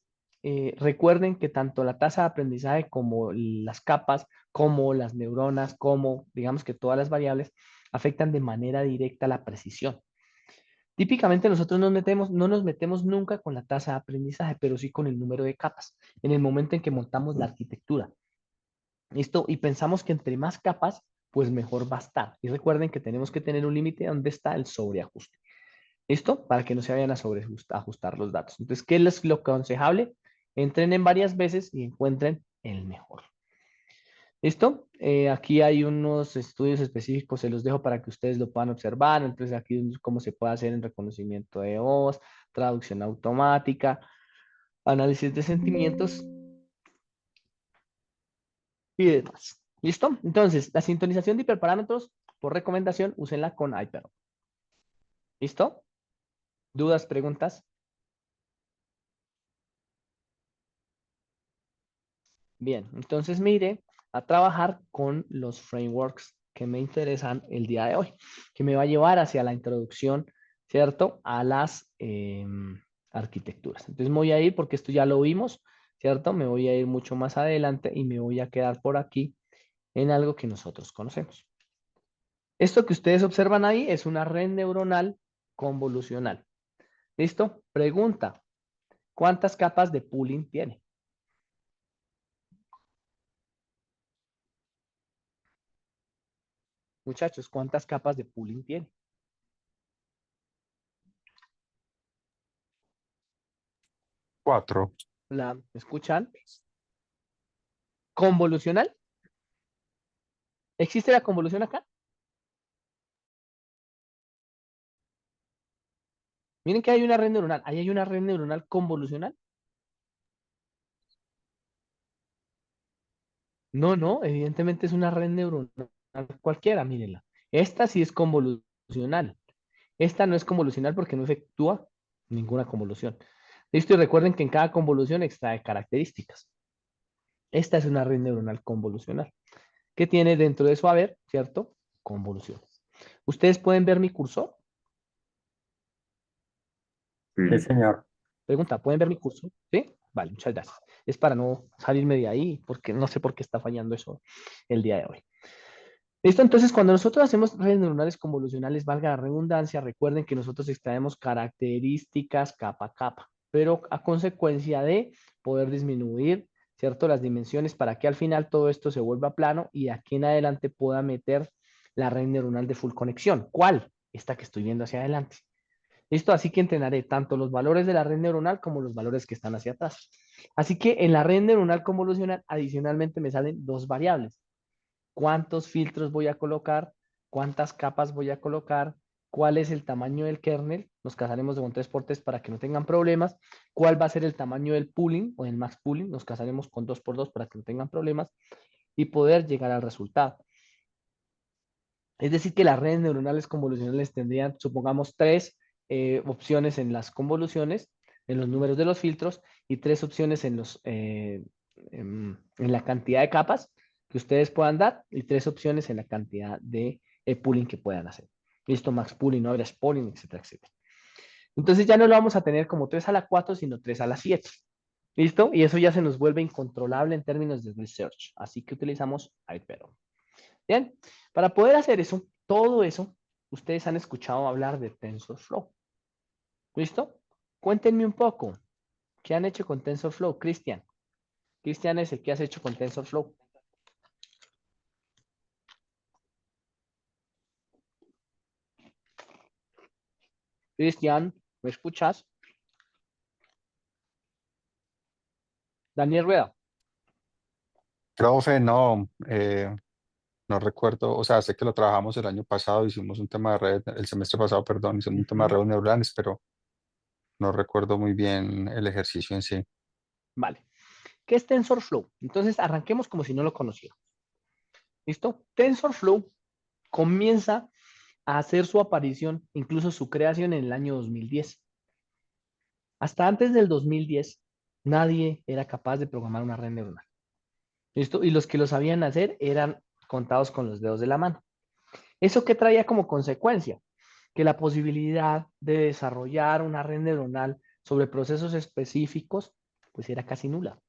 recuerden que tanto la tasa de aprendizaje como las capas, como las neuronas, como digamos que todas las variables, afectan de manera directa la precisión. Típicamente nosotros no nos metemos nunca con la tasa de aprendizaje, pero sí con el número de capas, en el momento en que montamos la arquitectura. ¿Listo? Y pensamos que entre más capas, pues mejor va a estar. Y recuerden que tenemos que tener un límite donde está el sobreajuste. ¿Listo? Para que no se vayan a sobreajustar los datos. Entonces, ¿qué es lo aconsejable? Entrenen varias veces y encuentren el mejor. ¿Listo? Aquí hay unos estudios específicos, se los dejo para que ustedes lo puedan observar. Entonces, aquí cómo se puede hacer en reconocimiento de voz, traducción automática, análisis de sentimientos y demás. ¿Listo? Entonces, la sintonización de hiperparámetros, por recomendación, úsenla con HyperOp. ¿Listo? ¿Dudas, preguntas? Bien, entonces mire a trabajar con los frameworks que me interesan el día de hoy, que me va a llevar hacia la introducción, ¿cierto?, a las arquitecturas. Entonces me voy a ir porque esto ya lo vimos, ¿cierto? Me voy a ir mucho más adelante y me voy a quedar por aquí en algo que nosotros conocemos. Esto que ustedes observan ahí es una red neuronal convolucional. ¿Listo? Pregunta. ¿Cuántas capas de pooling tiene? Muchachos, ¿cuántas capas de pooling tiene? 4. ¿La escuchan? ¿Convolucional? ¿Existe la convolución acá? Miren que hay una red neuronal. Ahí hay una red neuronal convolucional. No, no, evidentemente es una red neuronal cualquiera, mírenla. Esta sí es convolucional. Esta no es convolucional porque no efectúa ninguna convolución. Listo, y recuerden que en cada convolución extrae características. Esta es una red neuronal convolucional que tiene dentro de su haber, ¿cierto? Convoluciones. ¿Ustedes pueden ver mi cursor? Sí, señor. Pregunta, ¿pueden ver mi cursor? ¿Sí? Vale, muchas gracias. Es para no salirme de ahí porque no sé por qué está fallando eso el día de hoy. Listo, entonces cuando nosotros hacemos redes neuronales convolucionales, valga la redundancia, recuerden que nosotros extraemos características capa a capa, pero a consecuencia de poder disminuir, ¿cierto? Las dimensiones para que al final todo esto se vuelva plano y de aquí en adelante pueda meter la red neuronal de full conexión. ¿Cuál? Esta que estoy viendo hacia adelante. Listo, así que entrenaré tanto los valores de la red neuronal como los valores que están hacia atrás. Así que en la red neuronal convolucional adicionalmente me salen dos variables: cuántos filtros voy a colocar, cuántas capas voy a colocar, cuál es el tamaño del kernel, nos casaremos con 3x3 para que no tengan problemas, cuál va a ser el tamaño del pooling o del max pooling, nos casaremos con 2x2 para que no tengan problemas y poder llegar al resultado. Es decir, que las redes neuronales convolucionales tendrían, supongamos, tres opciones en las convoluciones, en los números de los filtros, y tres opciones en la cantidad de capas que ustedes puedan dar, y tres opciones en la cantidad de pooling que puedan hacer. Listo, max pooling, average pooling, etcétera, etcétera. Entonces ya no lo vamos a tener como 3 a la 4, sino 3 a la 7. ¿Listo? Y eso ya se nos vuelve incontrolable en términos de research. Así que utilizamos Hyper. Bien, para poder hacer eso, todo eso, ustedes han escuchado hablar de TensorFlow. ¿Listo? Cuéntenme un poco. ¿Qué han hecho con TensorFlow, Cristian? Cristian es el que has hecho con TensorFlow. Cristian, ¿me escuchas? Daniel Rueda. Profe, no, no recuerdo, o sea, sé que lo trabajamos el año pasado, hicimos un tema de red, el semestre pasado, perdón, hicimos un tema de Ujú. redes neuronales, pero no recuerdo muy bien el ejercicio en sí. Vale. ¿Qué es TensorFlow? Entonces arranquemos como si no lo conociera. ¿Listo? TensorFlow comienza a hacer su aparición, incluso su creación en el año 2010. Hasta antes del 2010, nadie era capaz de programar una red neuronal. ¿Listo? Y los que lo sabían hacer eran contados con los dedos de la mano. ¿Eso qué traía como consecuencia? Que la posibilidad de desarrollar una red neuronal sobre procesos específicos, pues era casi nula,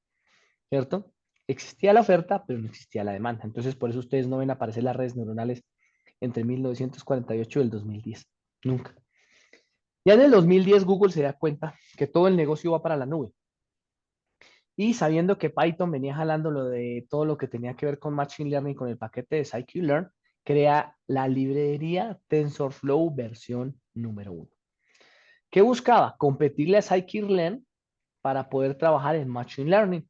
¿cierto? Existía la oferta, pero no existía la demanda. Entonces, por eso ustedes no ven aparecer las redes neuronales entre 1948 y el 2010. Nunca. Ya en el 2010 Google se da cuenta que todo el negocio va para la nube. Y sabiendo que Python venía jalando lo de todo lo que tenía que ver con Machine Learning con el paquete de Scikit-Learn, crea la librería TensorFlow versión número 1. ¿Qué buscaba? Competirle a Scikit-Learn para poder trabajar en Machine Learning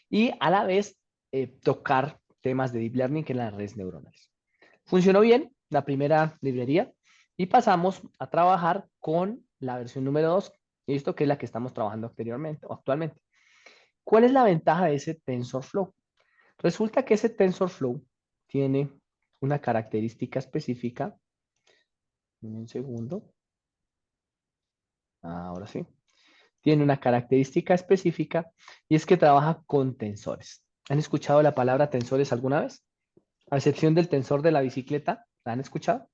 y a la vez tocar temas de Deep Learning en las redes neuronales. Funcionó bien la primera librería y pasamos a trabajar con la versión número 2, esto que es la que estamos trabajando anteriormente o actualmente. ¿Cuál es la ventaja de ese TensorFlow? Resulta que ese TensorFlow tiene una característica específica. Un segundo. Ahora sí. Tiene una característica específica y es que trabaja con tensores. ¿Han escuchado la palabra tensores alguna vez? A excepción del tensor de la bicicleta, ¿la han escuchado?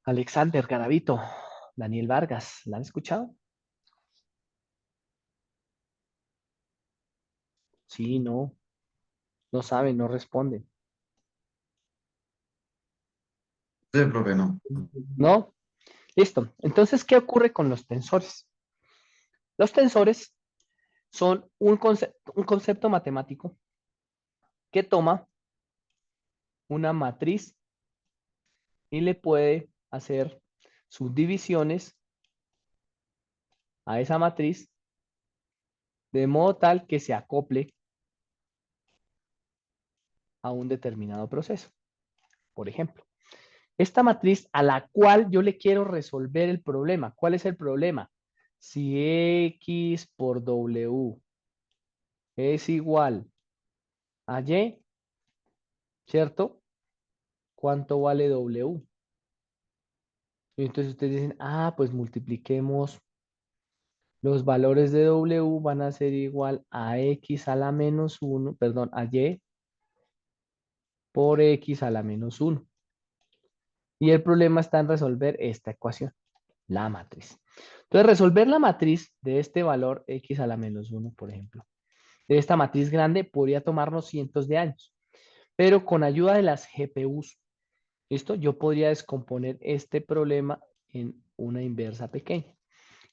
Alexander Garavito, Daniel Vargas, ¿la han escuchado? Sí, no, no saben, no responden. Sí, profe, no. ¿No? Listo. Entonces, ¿qué ocurre con los tensores? Los tensores son un concepto matemático que toma una matriz y le puede hacer subdivisiones a esa matriz de modo tal que se acople a un determinado proceso. Por ejemplo, esta matriz a la cual yo le quiero resolver el problema. ¿Cuál es el problema? Si X por W es igual a Y, ¿cierto? ¿Cuánto vale W? Y entonces ustedes dicen, ah, pues multipliquemos los valores de W van a ser igual a X a la menos 1, perdón, a Y por X a la menos 1. Y el problema está en resolver esta ecuación, la matriz. Entonces, resolver la matriz de este valor X a la menos 1, por ejemplo, de esta matriz grande, podría tomarnos cientos de años. Pero con ayuda de las GPUs, ¿listo? Yo podría descomponer este problema en una inversa pequeña.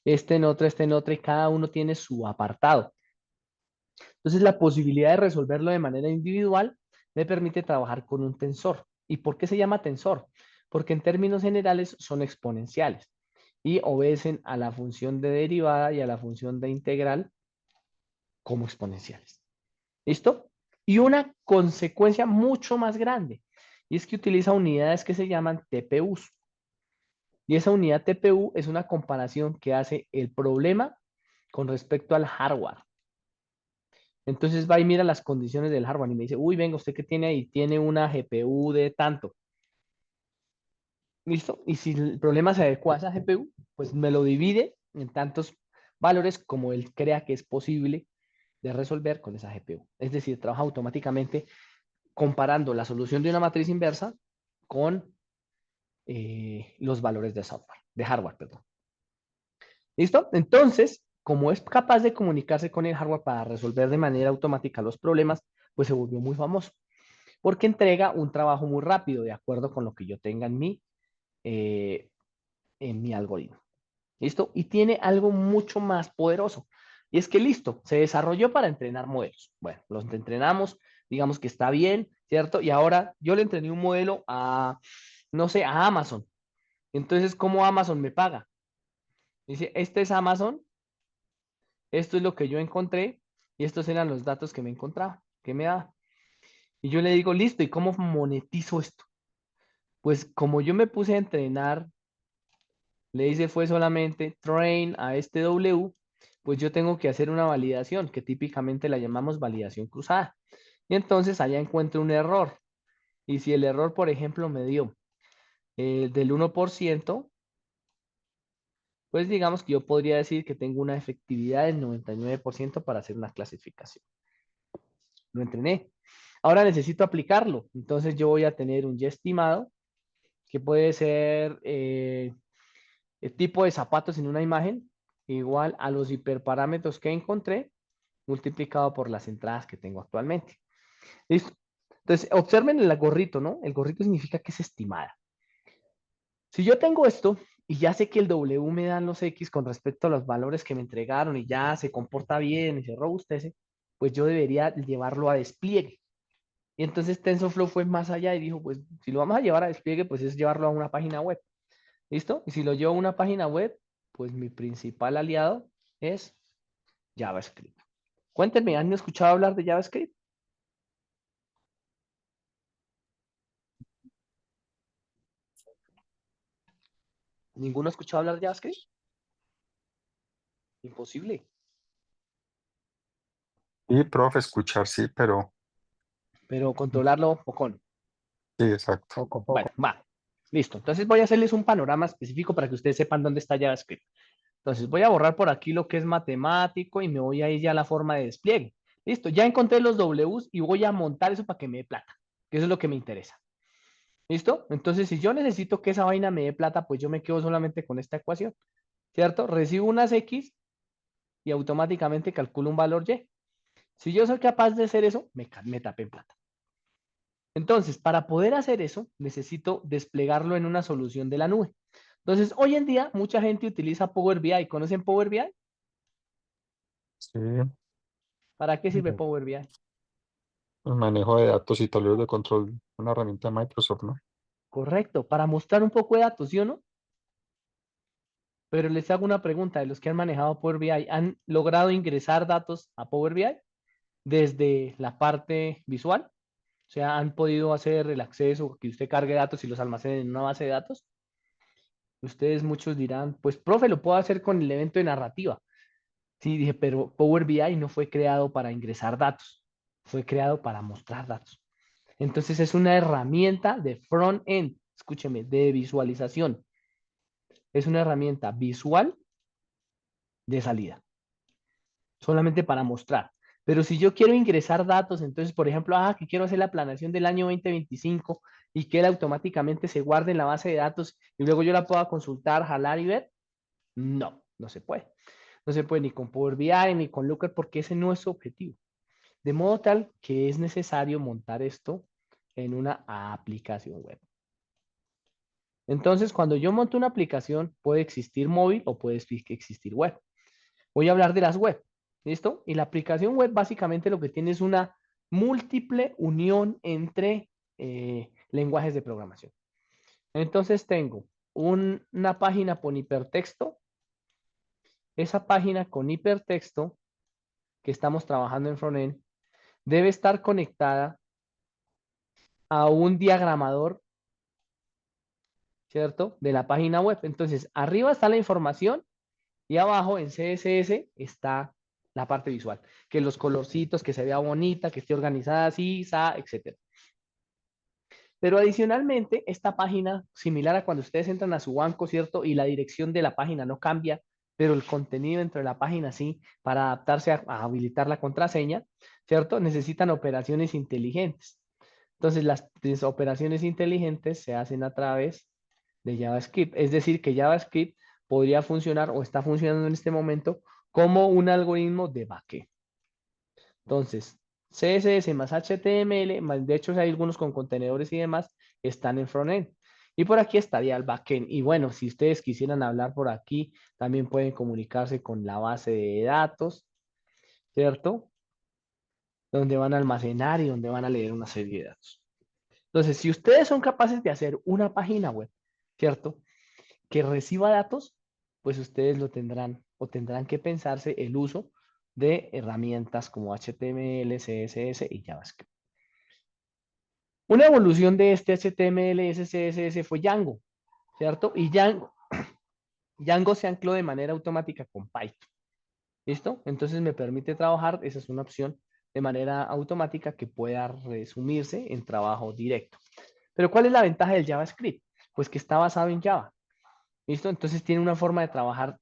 Este en otra, y cada uno tiene su apartado. Entonces, la posibilidad de resolverlo de manera individual me permite trabajar con un tensor. ¿Y por qué se llama tensor? Porque en términos generales son exponenciales y obedecen a la función de derivada y a la función de integral como exponenciales. ¿Listo? Y una consecuencia mucho más grande, y es que utiliza unidades que se llaman TPUs. Y esa unidad TPU es una comparación que hace el problema con respecto al hardware. Entonces va y mira las condiciones del hardware y me dice, uy, venga, ¿usted qué tiene ahí? Tiene una GPU de tanto. ¿Listo? Y si el problema se adecua a esa GPU, pues me lo divide en tantos valores como él crea que es posible de resolver con esa GPU. Es decir, trabaja automáticamente comparando la solución de una matriz inversa con los valores de software, de hardware, perdón. ¿Listo? Entonces, como es capaz de comunicarse con el hardware para resolver de manera automática los problemas, pues se volvió muy famoso, porque entrega un trabajo muy rápido, de acuerdo con lo que yo tenga en mi algoritmo. ¿Listo? Y tiene algo mucho más poderoso. Y es que listo, se desarrolló para entrenar modelos. Bueno, los entrenamos, digamos que está bien, ¿cierto? Y ahora yo le entrené un modelo a, no sé, a Amazon. Entonces, ¿cómo Amazon me paga? Dice, este es Amazon, esto es lo que yo encontré y estos eran los datos que me encontraba, que me da. Y yo le digo, listo, ¿y cómo monetizo esto? Pues como yo me puse a entrenar, le hice fue solamente train a este W, pues yo tengo que hacer una validación, que típicamente la llamamos validación cruzada. Y entonces allá encuentro un error. Y si el error, por ejemplo, me dio del 1%, pues digamos que yo podría decir que tengo una efectividad del 99% para hacer una clasificación. Lo entrené. Ahora necesito aplicarlo. Entonces yo voy a tener un ya estimado, que puede ser el tipo de zapatos en una imagen, igual a los hiperparámetros que encontré, multiplicado por las entradas que tengo actualmente. ¿Listo? Entonces, observen el gorrito, ¿no? El gorrito significa que es estimada. Si yo tengo esto y ya sé que el W me dan los X con respecto a los valores que me entregaron y ya se comporta bien y se robustece, pues yo debería llevarlo a despliegue. Y entonces TensorFlow fue más allá y dijo, pues si lo vamos a llevar a despliegue, pues es llevarlo a una página web. ¿Listo? Y si lo llevo a una página web, pues mi principal aliado es JavaScript. Cuéntenme, ¿han escuchado hablar de JavaScript? ¿Ninguno ha escuchado hablar de JavaScript? Imposible. Y, profe, escuchar sí, pero Pero controlarlo, poco. sí, exacto. Poco a Bueno, poco. va. Listo. Entonces voy a hacerles un panorama específico para que ustedes sepan dónde está JavaScript. Entonces voy a borrar por aquí lo que es matemático y me voy a ir ya a la forma de despliegue. Listo. Ya encontré los Ws y voy a montar eso para que me dé plata, que eso es lo que me interesa. ¿Listo? Entonces, si yo necesito que esa vaina me dé plata, pues yo me quedo solamente con esta ecuación, ¿cierto? Recibo unas X y automáticamente calculo un valor Y. Si yo soy capaz de hacer eso, me tapé en plata. Entonces, para poder hacer eso, necesito desplegarlo en una solución de la nube. Entonces, hoy en día, mucha gente utiliza Power BI. ¿Conocen Power BI? Sí, ¿Para qué sirve el Power BI? manejo de datos y tableros de control, una herramienta de Microsoft, ¿no? Correcto, para mostrar un poco de datos, ¿sí o no? Pero les hago una pregunta, de los que han manejado Power BI, ¿han logrado ingresar datos a Power BI desde la parte visual? O sea, ¿han podido hacer el acceso, que usted cargue datos y los almacene en una base de datos? Ustedes muchos dirán, pues, profe, lo puedo hacer con el evento de narrativa. Sí, dije, pero Power BI no fue creado para ingresar datos, fue creado para mostrar datos. Entonces es una herramienta de front-end, escúcheme, de visualización. Es una herramienta visual de salida, solamente para mostrar. Pero si yo quiero ingresar datos, entonces, por ejemplo, que quiero hacer la planeación del año 2025 y que él automáticamente se guarde en la base de datos y luego yo la pueda consultar, jalar y ver, no, no se puede. No se puede ni con Power BI ni con Looker porque ese no es su objetivo. De modo tal que es necesario montar esto en una aplicación web. Entonces, cuando yo monto una aplicación, puede existir móvil o puede existir web. Voy a hablar de las web, ¿listo? Y la aplicación web básicamente lo que tiene es una múltiple unión entre lenguajes de programación. Entonces tengo una página con hipertexto. Esa página con hipertexto que estamos trabajando en frontend debe estar conectada a un diagramador, ¿cierto? De la página web. Entonces, arriba está la información y abajo en CSS está la parte visual, que los colorcitos, que se vea bonita, que esté organizada así, etc. Pero adicionalmente, esta página, similar a cuando ustedes entran a su banco, ¿cierto? Y la dirección de la página no cambia, pero el contenido dentro de la página sí, para adaptarse a habilitar la contraseña, ¿cierto? Necesitan operaciones inteligentes. Entonces, las operaciones inteligentes se hacen a través de JavaScript. Es decir, que JavaScript podría funcionar o está funcionando en este momento como un algoritmo de backend. Entonces, CSS más HTML, más, de hecho hay algunos con contenedores y demás, están en frontend. Y por aquí estaría el backend. Y bueno, si ustedes quisieran hablar por aquí, también pueden comunicarse con la base de datos, ¿cierto? Donde van a almacenar y donde van a leer una serie de datos. Entonces, si ustedes son capaces de hacer una página web, ¿cierto? Que reciba datos, pues ustedes lo tendrán o tendrán que pensarse el uso de herramientas como HTML, CSS y JavaScript. Una evolución de este HTML y CSS fue Django, ¿cierto? Y Django se ancló de manera automática con Python. ¿Listo? Entonces me permite trabajar, esa es una opción, de manera automática que pueda resumirse en trabajo directo. Pero ¿cuál es la ventaja del JavaScript? Pues que está basado en Java. ¿Listo? Entonces tiene una forma de trabajar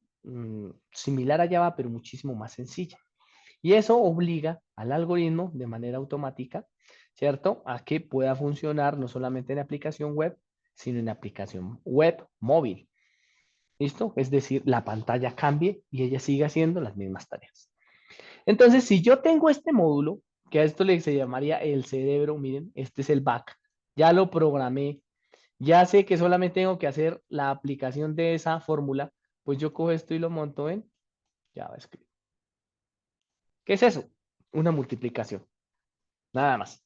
similar a Java, pero muchísimo más sencilla. Y eso obliga al algoritmo de manera automática, ¿cierto? A que pueda funcionar no solamente en aplicación web, sino en aplicación web móvil. ¿Listo? Es decir, la pantalla cambie y ella sigue haciendo las mismas tareas. Entonces, si yo tengo este módulo, que a esto se llamaría el cerebro, miren, este es el back, ya lo programé, ya sé que solamente tengo que hacer la aplicación de esa fórmula, pues yo cojo esto y lo monto en JavaScript. ¿Qué es eso? Una multiplicación, nada más.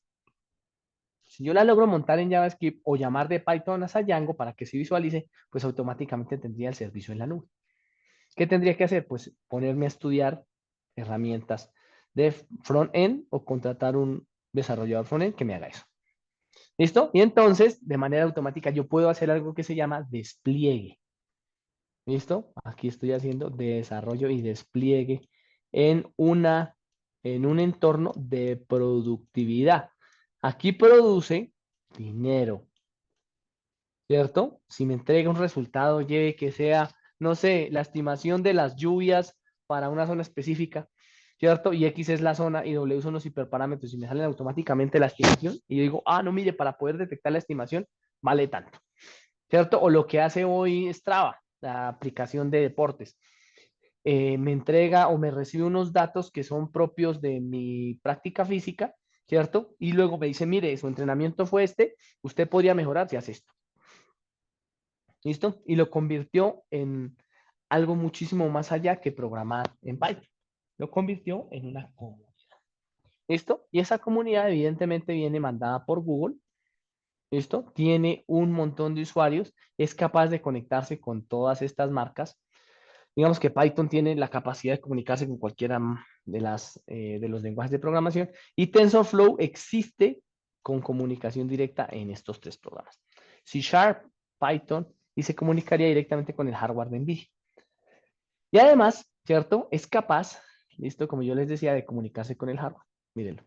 Si yo la logro montar en JavaScript o llamar de Python a Django para que se visualice, pues automáticamente tendría el servicio en la nube. ¿Qué tendría que hacer? Pues ponerme a estudiar herramientas de front-end o contratar un desarrollador front-end que me haga eso. ¿Listo? Y entonces, de manera automática, yo puedo hacer algo que se llama despliegue. ¿Listo? Aquí estoy haciendo desarrollo y despliegue en un entorno de productividad. Aquí produce dinero, ¿cierto? Si me entrega un resultado, lleve que sea, no sé, la estimación de las lluvias para una zona específica, ¿cierto? Y X es la zona y W son los hiperparámetros y me salen automáticamente la estimación y yo digo, no, mire, para poder detectar la estimación vale tanto, ¿cierto? O lo que hace hoy Strava, la aplicación de deportes. Me entrega o me recibe unos datos que son propios de mi práctica física ¿cierto? Y luego me dice, mire, su entrenamiento fue este, usted podría mejorar si hace esto. ¿Listo? Y lo convirtió en algo muchísimo más allá que programar en Python. Lo convirtió en una comunidad. ¿Listo? Y esa comunidad evidentemente viene mandada por Google. ¿Listo? Tiene un montón de usuarios, es capaz de conectarse con todas estas marcas. Digamos que Python tiene la capacidad de comunicarse con cualquiera de los lenguajes de programación y TensorFlow existe con comunicación directa en estos tres programas. C Sharp, Python y se comunicaría directamente con el hardware de NVIDIA. Y además, ¿cierto? Es capaz, listo, como yo les decía, de comunicarse con el hardware. Mírenlo.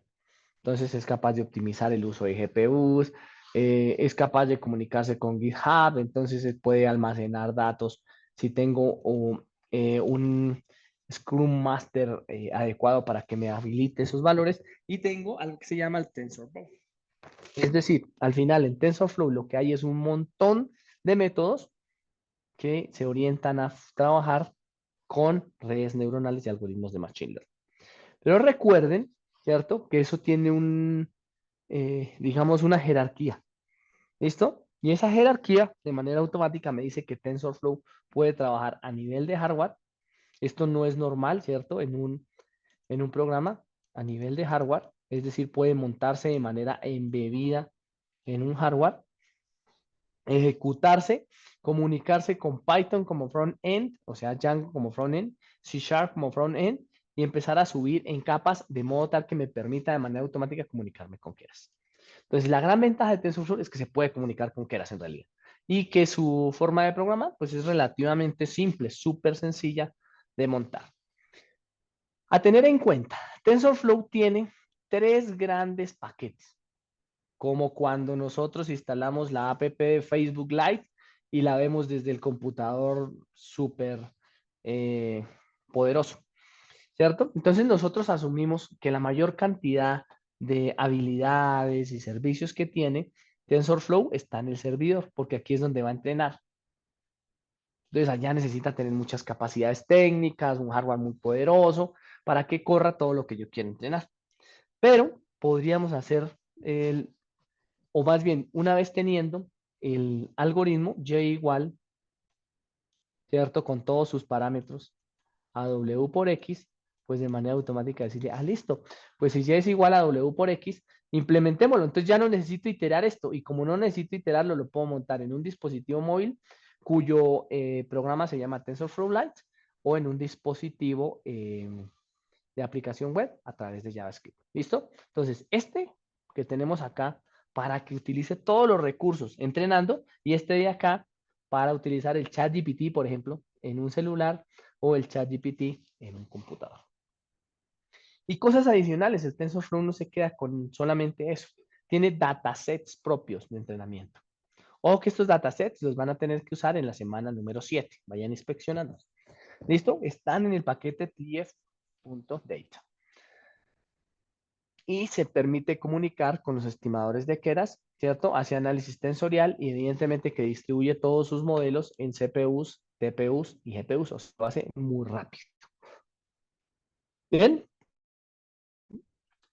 Entonces es capaz de optimizar el uso de GPUs, es capaz de comunicarse con GitHub, entonces puede almacenar datos. Si tengo un Scrum Master adecuado para que me habilite esos valores y tengo algo que se llama el TensorFlow. Es decir, al final en TensorFlow lo que hay es un montón de métodos que se orientan a trabajar con redes neuronales y algoritmos de Machine Learning. Pero recuerden, ¿cierto? Que eso tiene digamos, una jerarquía. ¿Listo? Y esa jerarquía de manera automática me dice que TensorFlow puede trabajar a nivel de hardware. Esto no es normal, ¿cierto? En un programa a nivel de hardware. Es decir, puede montarse de manera embebida en un hardware, ejecutarse, comunicarse con Python como front-end, o sea, Django como front-end, C Sharp como front-end, y empezar a subir en capas de modo tal que me permita de manera automática comunicarme con Keras. Entonces, la gran ventaja de TensorFlow es que se puede comunicar con Keras en realidad. Y que su forma de programar, pues es relativamente simple, súper sencilla de montar. A tener en cuenta, TensorFlow tiene tres grandes paquetes, como cuando nosotros instalamos la app de Facebook Lite y la vemos desde el computador súper poderoso, ¿cierto? Entonces nosotros asumimos que la mayor cantidad de habilidades y servicios que tiene TensorFlow está en el servidor, porque aquí es donde va a entrenar. Entonces allá necesita tener muchas capacidades técnicas, un hardware muy poderoso, para que corra todo lo que yo quiero entrenar. Pero podríamos hacer o más bien, una vez teniendo el algoritmo Y igual, ¿cierto? Con todos sus parámetros a W por X, pues de manera automática decirle, listo, pues si Y es igual a W por X, implementémoslo. Entonces ya no necesito iterar esto y como no necesito iterarlo, lo puedo montar en un dispositivo móvil cuyo programa se llama TensorFlow Lite o en un dispositivo de aplicación web a través de JavaScript. ¿Listo? Entonces, este que tenemos acá para que utilice todos los recursos entrenando y este de acá para utilizar el ChatGPT, por ejemplo, en un celular o el ChatGPT en un computador. Y cosas adicionales, el TensorFlow no se queda con solamente eso. Tiene datasets propios de entrenamiento. O que estos datasets los van a tener que usar en la semana número 7. Vayan inspeccionando. ¿Listo? Están en el paquete tf.data. Y se permite comunicar con los estimadores de Keras, ¿cierto? Hacia análisis tensorial y evidentemente que distribuye todos sus modelos en CPUs, TPUs y GPUs. O sea, lo hace muy rápido. Bien.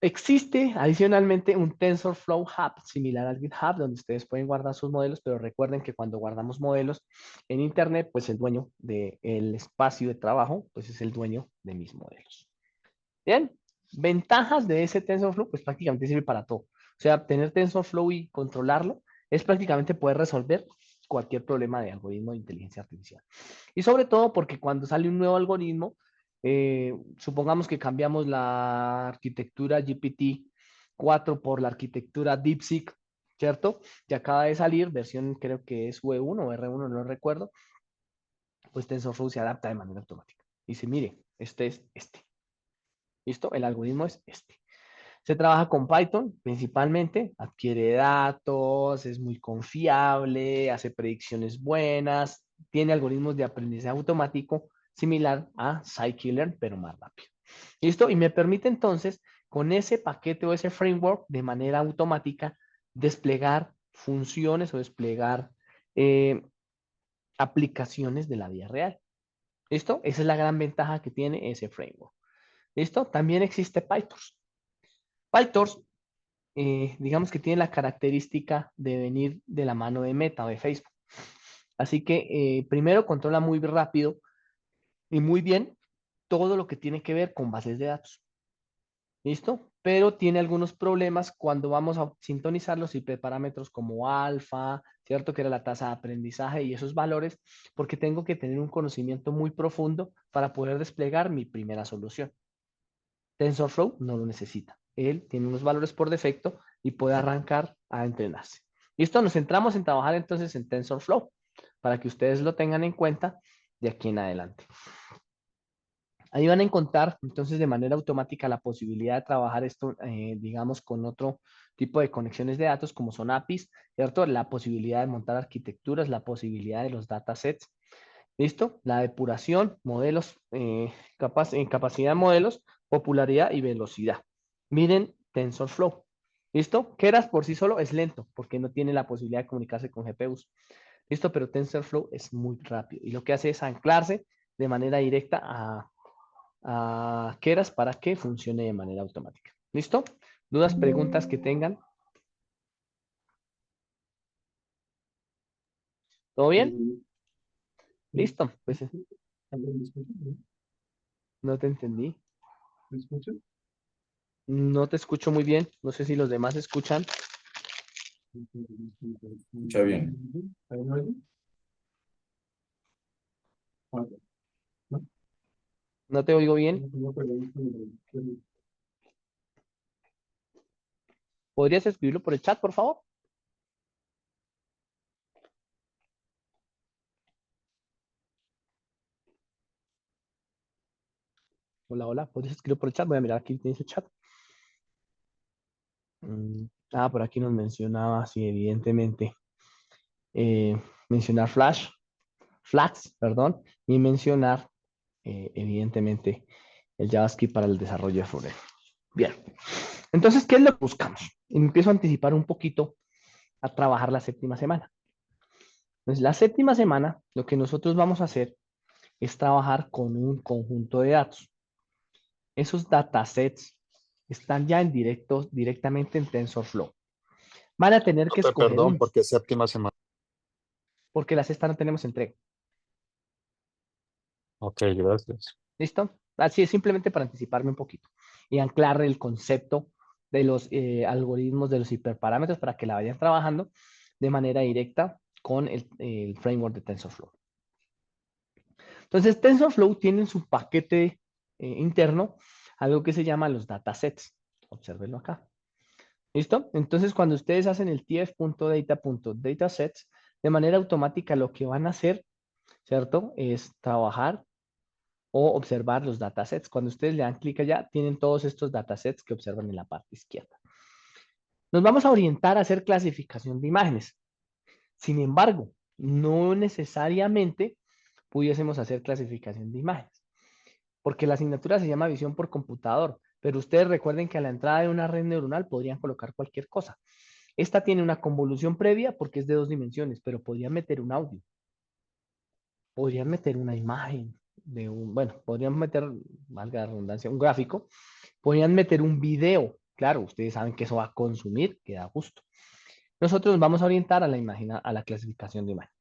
Existe adicionalmente un TensorFlow Hub similar al GitHub donde ustedes pueden guardar sus modelos, pero recuerden que cuando guardamos modelos en Internet, pues el dueño del espacio de trabajo, pues es el dueño de mis modelos. Bien, ventajas de ese TensorFlow, pues prácticamente sirve para todo. O sea, tener TensorFlow y controlarlo es prácticamente poder resolver cualquier problema de algoritmo de inteligencia artificial. Y sobre todo porque cuando sale un nuevo algoritmo, supongamos que cambiamos la arquitectura GPT-4 por la arquitectura DeepSeek, ¿cierto? Que acaba de salir, versión creo que es V1 o R1, no recuerdo, pues TensorFlow se adapta de manera automática. Dice, mire, este es este. ¿Listo? El algoritmo es este. Se trabaja con Python principalmente, adquiere datos, es muy confiable, hace predicciones buenas, tiene algoritmos de aprendizaje automático similar a Scikit-learn, pero más rápido. ¿Listo? Y me permite entonces, con ese paquete o ese framework, de manera automática, desplegar funciones o desplegar aplicaciones de la vida real. ¿Listo? Esa es la gran ventaja que tiene ese framework. ¿Listo? También existe PyTorch. PyTorch digamos que tiene la característica de venir de la mano de Meta o de Facebook. Así que primero controla muy rápido y muy bien todo lo que tiene que ver con bases de datos. ¿Listo? Pero tiene algunos problemas cuando vamos a sintonizar los IP parámetros como alfa, ¿cierto? Que era la tasa de aprendizaje y esos valores, porque tengo que tener un conocimiento muy profundo para poder desplegar mi primera solución. TensorFlow no lo necesita. Él tiene unos valores por defecto y puede arrancar a entrenarse. ¿Listo? Nos centramos en trabajar entonces en TensorFlow para que ustedes lo tengan en cuenta de aquí en adelante. Ahí van a encontrar entonces de manera automática la posibilidad de trabajar esto, digamos, con otro tipo de conexiones de datos como son APIs, ¿cierto? La posibilidad de montar arquitecturas, la posibilidad de los datasets, ¿listo? La depuración, modelos, capacidad de modelos, popularidad y velocidad. Miren TensorFlow, ¿listo? Keras por sí solo es lento porque no tiene la posibilidad de comunicarse con GPUs, ¿listo? Pero TensorFlow es muy rápido y lo que hace es anclarse de manera directa a Keras para que funcione de manera automática. ¿Listo? ¿Dudas, preguntas que tengan? ¿Todo bien? Listo. Pues no te entendí. No te escucho muy bien. No sé si los demás escuchan. Escucha bien. No te oigo bien. ¿Podrías escribirlo por el chat, por favor? Hola, hola. ¿Podrías escribirlo por el chat? Voy a mirar aquí tienes el chat. Por aquí nos mencionaba, sí, evidentemente. Mencionar Flags, perdón, y mencionar, evidentemente, el JavaScript para el desarrollo de frontend. Bien. Entonces, ¿qué es lo que buscamos? Empiezo a anticipar un poquito a trabajar la séptima semana. Entonces, la séptima semana, lo que nosotros vamos a hacer es trabajar con un conjunto de datos. Esos datasets están ya directamente en TensorFlow. Van a tener que escoger Perdón, uno, porque es séptima semana. porque la sexta no tenemos entrega. Ok, gracias. ¿Listo? Así es, simplemente para anticiparme un poquito y anclar el concepto de los algoritmos de los hiperparámetros para que la vayan trabajando de manera directa con el framework de TensorFlow. Entonces, TensorFlow tiene en su paquete interno algo que se llama los datasets. Obsérvenlo acá. ¿Listo? Entonces, cuando ustedes hacen el tf.data.datasets, de manera automática lo que van a hacer, ¿cierto? Es trabajar o observar los datasets. Cuando ustedes le dan clic allá, tienen todos estos datasets que observan en la parte izquierda. Nos vamos a orientar a hacer clasificación de imágenes. Sin embargo, no necesariamente pudiésemos hacer clasificación de imágenes, porque la asignatura se llama visión por computador, pero ustedes recuerden que a la entrada de una red neuronal podrían colocar cualquier cosa. Esta tiene una convolución previa porque es de 2 dimensiones, pero podrían meter un audio, podrían meter una imagen bueno, podrían meter, valga la redundancia, un gráfico, podrían meter un video. Claro, ustedes saben que eso va a consumir, que da gusto. Nosotros nos vamos a orientar a la imagen, a la clasificación de imagen.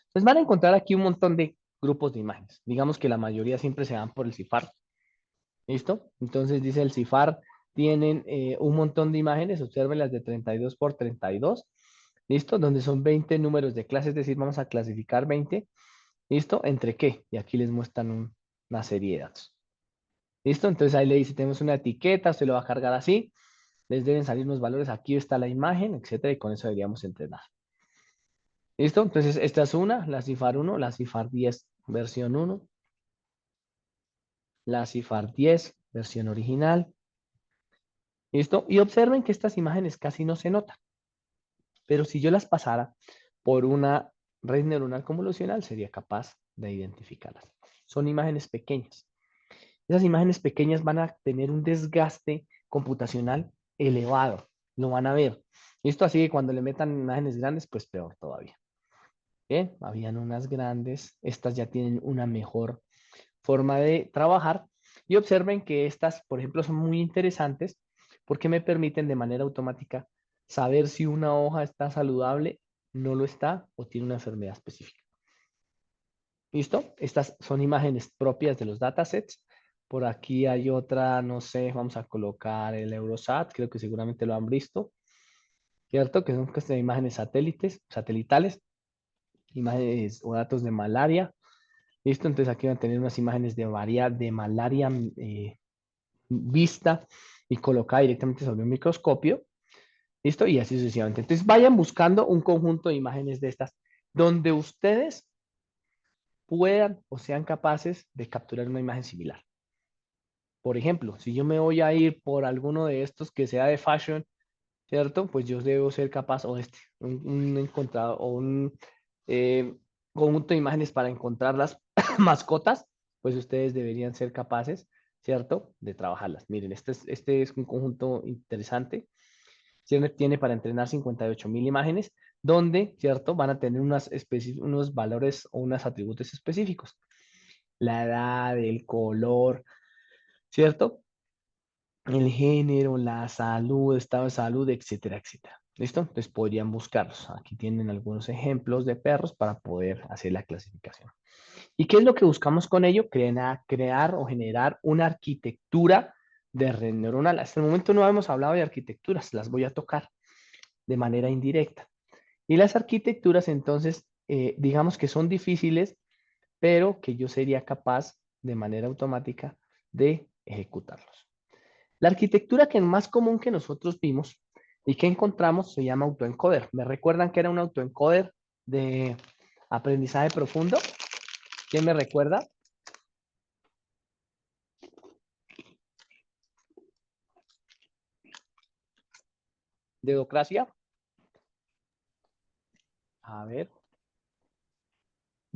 Entonces van a encontrar aquí un montón de grupos de imágenes. Digamos que la mayoría siempre se van por el CIFAR. ¿Listo? Entonces dice el CIFAR, tienen un montón de imágenes, observen las de 32 por 32. ¿Listo? Donde son 20 números de clase, es decir, vamos a clasificar 20. ¿Listo? ¿Entre qué? Y aquí les muestran una serie de datos. ¿Listo? Entonces ahí le dice, tenemos una etiqueta, usted lo va a cargar así, les deben salir unos valores, aquí está la imagen, etcétera, y con eso deberíamos entrenar. ¿Listo? Entonces esta es una, la CIFAR 1, la CIFAR 10 versión 1, la CIFAR 10 versión original. ¿Listo? Y observen que estas imágenes casi no se notan, pero si yo las pasara por una red neuronal convolucional, sería capaz de identificarlas. Son imágenes pequeñas. Esas imágenes pequeñas van a tener un desgaste computacional elevado, lo van a ver. Esto así que cuando le metan imágenes grandes, pues peor todavía. Bien, habían unas grandes, estas ya tienen una mejor forma de trabajar y observen que estas, por ejemplo, son muy interesantes porque me permiten de manera automática saber si una hoja está saludable, no lo está o tiene una enfermedad específica. ¿Listo? Estas son imágenes propias de los datasets. Por aquí hay otra, no sé, vamos a colocar el Eurosat, creo que seguramente lo han visto, ¿cierto? Que son imágenes satelitales, imágenes o datos de malaria. ¿Listo? Entonces aquí van a tener unas imágenes de malaria vista y colocada directamente sobre un microscopio. ¿Listo? Y así sucesivamente. Entonces vayan buscando un conjunto de imágenes de estas donde ustedes puedan o sean capaces de capturar una imagen similar. Por ejemplo, si yo me voy a ir por alguno de estos que sea de fashion, ¿cierto? Pues yo debo ser capaz, o un encontrado, o un conjunto de imágenes para encontrar las mascotas, pues ustedes deberían ser capaces, ¿cierto? De trabajarlas. Miren, este es un conjunto interesante. Tiene para entrenar 58.000 imágenes, donde, ¿cierto? Van a tener unos valores o unos atributos específicos. La edad, el color, ¿cierto? El género, la salud, estado de salud, etcétera, etcétera. ¿Listo? Entonces podrían buscarlos. Aquí tienen algunos ejemplos de perros para poder hacer la clasificación. ¿Y qué es lo que buscamos con ello? Crear o generar una arquitectura de red neuronal. Hasta el momento no hemos hablado de arquitecturas, las voy a tocar de manera indirecta. Y las arquitecturas, entonces, digamos que son difíciles, pero que yo sería capaz de manera automática de ejecutarlos. La arquitectura que es más común que nosotros vimos y que encontramos se llama autoencoder. ¿Me recuerdan que era un autoencoder de aprendizaje profundo? ¿Quién me recuerda? ¿Dedocracia? A ver,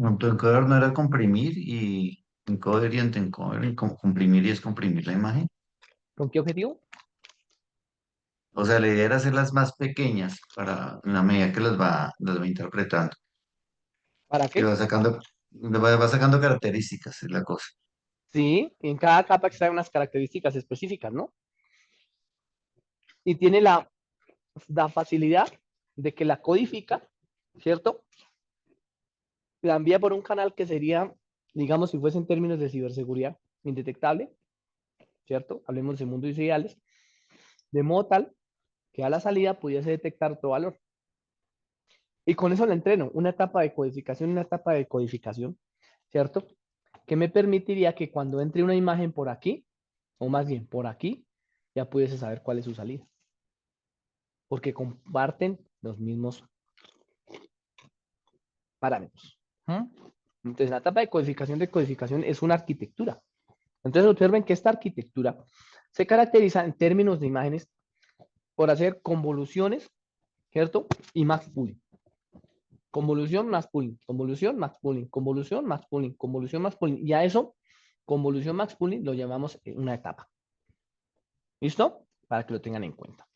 Autoencoder no era comprimir y encoder y antencoder, y comprimir y descomprimir la imagen. ¿con qué objetivo? O sea, la idea era hacerlas más pequeñas para en la medida que las va interpretando. ¿Para Y qué? va sacando características, es la cosa. Sí, en cada capa extrae unas características específicas, ¿no? Y tiene la facilidad de que la codifica, ¿cierto? La envía por un canal que sería, digamos, si fuese en términos de ciberseguridad, indetectable, ¿cierto? Hablemos de mundos ideales, de modo tal que a la salida pudiese detectar otro valor. Y con eso la entreno, una etapa de codificación, ¿cierto? Que me permitiría que cuando entre una imagen por aquí, o más bien por aquí, ya pudiese saber cuál es su salida. Porque comparten los mismos parámetros. Entonces, la etapa de codificación es una arquitectura. Entonces, observen que esta arquitectura se caracteriza en términos de imágenes por hacer convoluciones, ¿cierto? Y max pooling. Convolución, max pooling, convolución, max pooling, convolución, max pooling, convolución, max pooling. Y a eso, convolución, max pooling, lo llamamos una etapa. ¿Listo? Para que lo tengan en cuenta.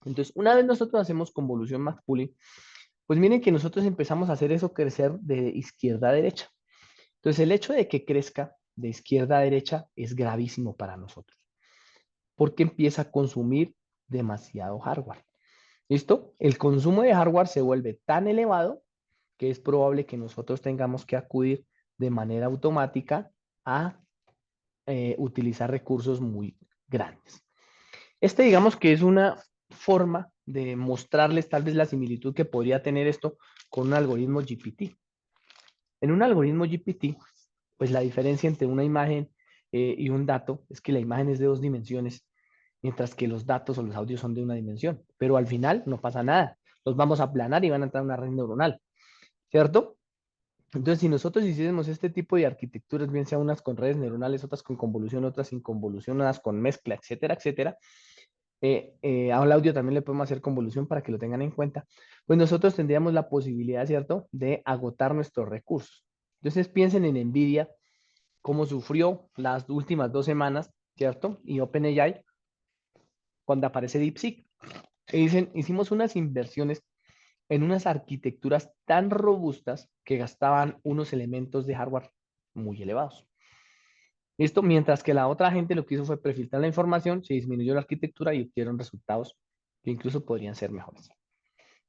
Entonces, una vez nosotros hacemos convolución, max pooling, pues miren que nosotros empezamos a hacer eso crecer de izquierda a derecha. Entonces, el hecho de que crezca de izquierda a derecha es gravísimo para nosotros, porque empieza a consumir demasiado hardware. ¿Listo? El consumo de hardware se vuelve tan elevado que es probable que nosotros tengamos que acudir de manera automática a utilizar recursos muy grandes. Digamos que es una forma de mostrarles tal vez la similitud que podría tener esto con un algoritmo GPT. En un algoritmo GPT, pues la diferencia entre una imagen y un dato es que la imagen es de 2 dimensiones, mientras que los datos o los audios son de una dimensión. Pero al final no pasa nada. Los vamos a aplanar y van a entrar a una red neuronal, ¿cierto? Entonces, si nosotros hiciésemos este tipo de arquitecturas, bien sea unas con redes neuronales, otras con convolución, otras sin convolución, unas con mezcla, etcétera, etcétera, al audio también le podemos hacer convolución para que lo tengan en cuenta, pues nosotros tendríamos la posibilidad, ¿cierto?, de agotar nuestros recursos. Entonces piensen en NVIDIA, cómo sufrió las últimas 2 semanas, ¿cierto? Y OpenAI, cuando aparece DeepSeek. Y dicen, hicimos unas inversiones en unas arquitecturas tan robustas que gastaban unos elementos de hardware muy elevados. ¿Listo? Mientras que la otra gente lo que hizo fue prefiltrar la información, se disminuyó la arquitectura y obtuvieron resultados que incluso podrían ser mejores.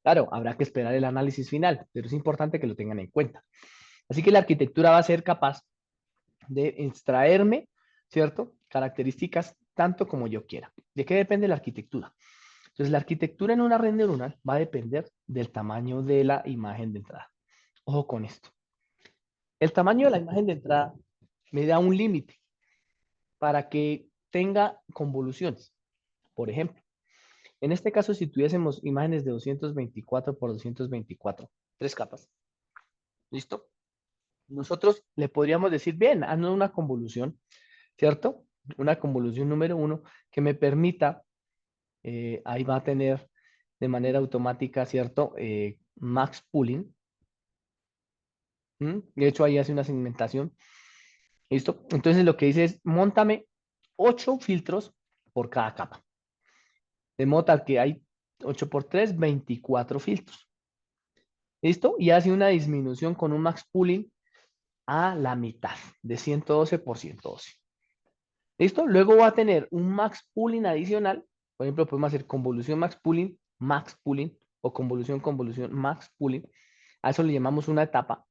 Claro, habrá que esperar el análisis final, pero es importante que lo tengan en cuenta. Así que la arquitectura va a ser capaz de extraerme, ¿cierto? Características tanto como yo quiera. ¿De qué depende la arquitectura? Entonces, la arquitectura en una red neuronal va a depender del tamaño de la imagen de entrada. Ojo con esto. El tamaño de la imagen de entrada me da un límite para que tenga convoluciones. Por ejemplo, en este caso, si tuviésemos imágenes de 224 por 224, 3 capas, ¿listo? Nosotros le podríamos decir, bien, hazme una convolución, ¿cierto? Una convolución número 1 que me permita, ahí va a tener de manera automática, ¿cierto? Max pooling. De hecho, ahí hace una segmentación. ¿Listo? Entonces lo que dice es, móntame 8 filtros por cada capa. De modo tal que hay 8 por 3, 24 filtros. ¿Listo? Y hace una disminución con un max pooling a la mitad, de 112 por 112. ¿Listo? Luego va a tener un max pooling adicional. Por ejemplo, podemos hacer convolución max pooling o convolución, max pooling. A eso le llamamos una etapa.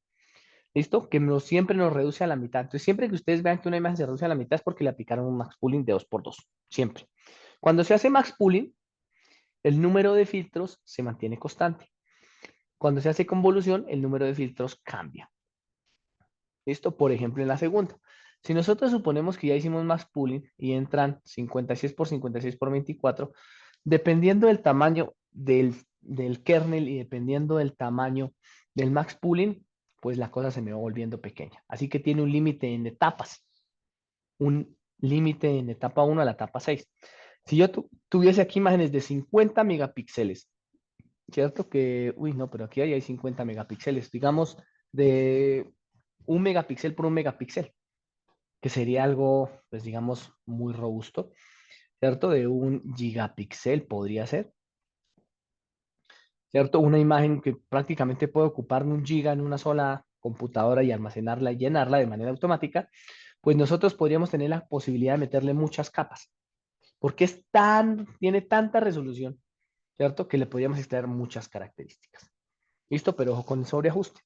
¿Listo? Que siempre nos reduce a la mitad. Entonces, siempre que ustedes vean que una imagen se reduce a la mitad es porque le aplicaron un max pooling de 2 por 2. Siempre. Cuando se hace max pooling, el número de filtros se mantiene constante. Cuando se hace convolución, el número de filtros cambia. ¿Listo? Por ejemplo, en la segunda. Si nosotros suponemos que ya hicimos max pooling y entran 56 por 56 por 24, dependiendo del tamaño del kernel y dependiendo del tamaño del max pooling, pues la cosa se me va volviendo pequeña. Así que tiene un límite en etapas. Un límite en etapa 1 a la etapa 6. Si yo tuviese aquí imágenes de 50 megapíxeles, ¿cierto? Que, uy, no, pero aquí hay 50 megapíxeles, digamos, de 1 megapíxel por 1 megapíxel, que sería algo, pues digamos, muy robusto, ¿cierto? De 1 gigapíxel podría ser, ¿cierto? Una imagen que prácticamente puede ocuparme 1 giga en una sola computadora y almacenarla y llenarla de manera automática, pues nosotros podríamos tener la posibilidad de meterle muchas capas, porque tiene tanta resolución, ¿cierto? Que le podríamos extraer muchas características. ¿Listo? Pero ojo con el sobreajuste.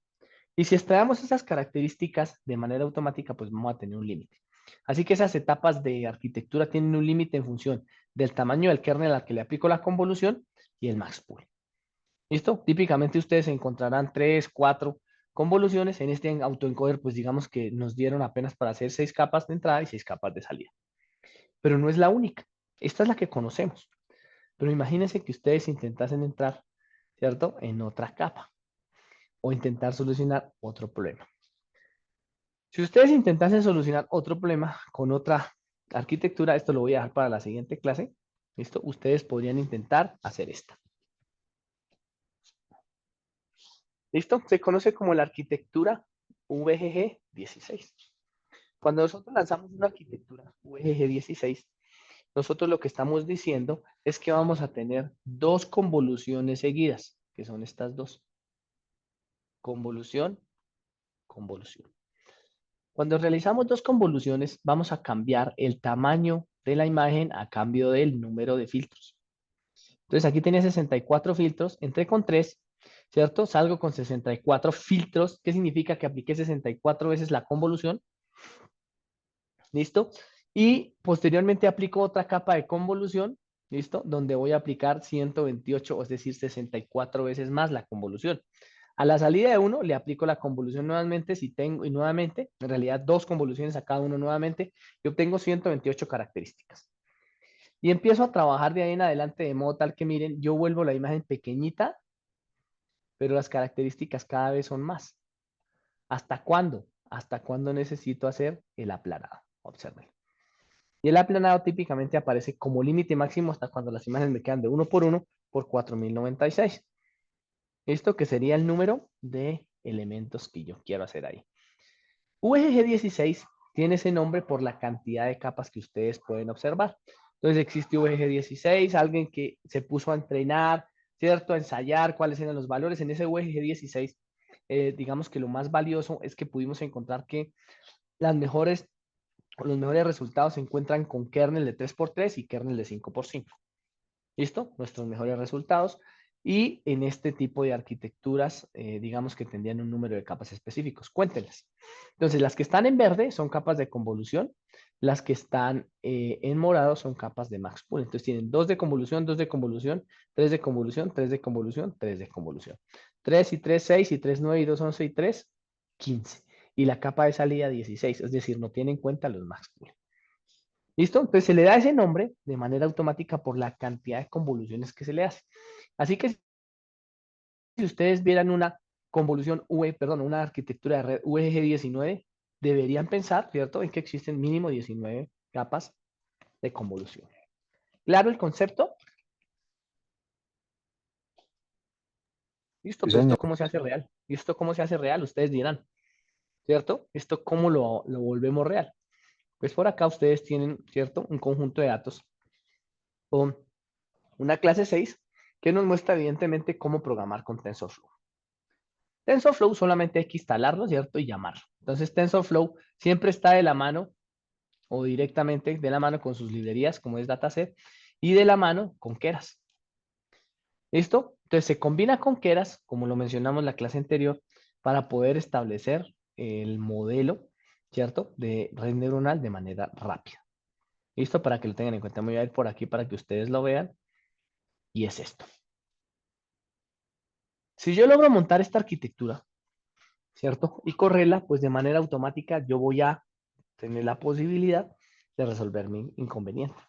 Y si extraemos esas características de manera automática, pues vamos a tener un límite. Así que esas etapas de arquitectura tienen un límite en función del tamaño del kernel al que le aplico la convolución y el max pool. ¿Listo? Típicamente ustedes encontrarán 3, 4 convoluciones. En este autoencoder, pues digamos que nos dieron apenas para hacer 6 capas de entrada y 6 capas de salida. Pero no es la única. Esta es la que conocemos. Pero imagínense que ustedes intentasen entrar, ¿cierto? En otra capa o intentar solucionar otro problema. Si ustedes intentasen solucionar otro problema con otra arquitectura, esto lo voy a dejar para la siguiente clase. ¿Listo? Ustedes podrían intentar hacer esta. ¿Listo? Se conoce como la arquitectura VGG 16. Cuando nosotros lanzamos una arquitectura VGG 16, nosotros lo que estamos diciendo es que vamos a tener 2 convoluciones seguidas, que son estas dos. Convolución, convolución. Cuando realizamos 2 convoluciones, vamos a cambiar el tamaño de la imagen a cambio del número de filtros. Entonces aquí tenía 64 filtros, entré con 3, ¿cierto? Salgo con 64 filtros, ¿qué significa? Que apliqué 64 veces la convolución. ¿Listo? Y posteriormente aplico otra capa de convolución, ¿listo? Donde voy a aplicar 128, es decir, 64 veces más la convolución. A la salida de uno le aplico la convolución nuevamente, si tengo, y nuevamente, en realidad 2 convoluciones a cada uno nuevamente, y obtengo 128 características. Y empiezo a trabajar de ahí en adelante de modo tal que miren, yo vuelvo la imagen pequeñita, pero las características cada vez son más. ¿Hasta cuándo? ¿Hasta cuándo necesito hacer el aplanado? Observen. Y el aplanado típicamente aparece como límite máximo hasta cuando las imágenes me quedan de 1 por 1 por 4096. Esto que sería el número de elementos que yo quiero hacer ahí. VGG 16 tiene ese nombre por la cantidad de capas que ustedes pueden observar. Entonces existe VGG 16, alguien que se puso a entrenar, ¿cierto? A ensayar cuáles eran los valores. En ese VGG 16, digamos que lo más valioso es que pudimos encontrar que las mejores Los mejores resultados se encuentran con kernel de 3x3 y kernel de 5x5. ¿Listo? Nuestros mejores resultados. Y en este tipo de arquitecturas, digamos que tendrían un número de capas específicos. Cuéntenlas. Entonces, las que están en verde son capas de convolución. Las que están en morado son capas de max pool. Entonces, tienen 2 de convolución, 2 de convolución, 3 de convolución, 3 de convolución, 3 de convolución. 3 y 3, 6 y 3, 9 y 2, 11 y 3, 15. Y la capa de salida, 16. Es decir, no tiene en cuenta los max pool. ¿Listo? Entonces se le da ese nombre de manera automática por la cantidad de convoluciones que se le hace. Así que si ustedes vieran una convolución, una arquitectura de red UEG19, deberían pensar, ¿cierto?, en que existen mínimo 19 capas de convolución. ¿Claro el concepto? ¿Listo? Sí, Pero señor. ¿esto cómo se hace real? ¿Y esto cómo se hace real? Ustedes dirán, ¿cierto? ¿Esto cómo lo volvemos real? Pues por acá ustedes tienen, ¿cierto?, un conjunto de datos con una clase 6 que nos muestra evidentemente cómo programar con TensorFlow. TensorFlow solamente hay que instalarlo, ¿cierto? Y llamarlo. Entonces TensorFlow siempre está de la mano o directamente de la mano con sus librerías, como es Dataset, y de la mano con Keras. ¿Listo? Entonces se combina con Keras, como lo mencionamos en la clase anterior, para poder establecer el modelo, ¿cierto?, de red neuronal de manera rápida. ¿Listo? Para que lo tengan en cuenta. Me voy a ir por aquí para que ustedes lo vean. Y es esto. Si yo logro montar esta arquitectura, ¿cierto?, y correrla, pues de manera automática yo voy a tener la posibilidad de resolver mi inconveniente.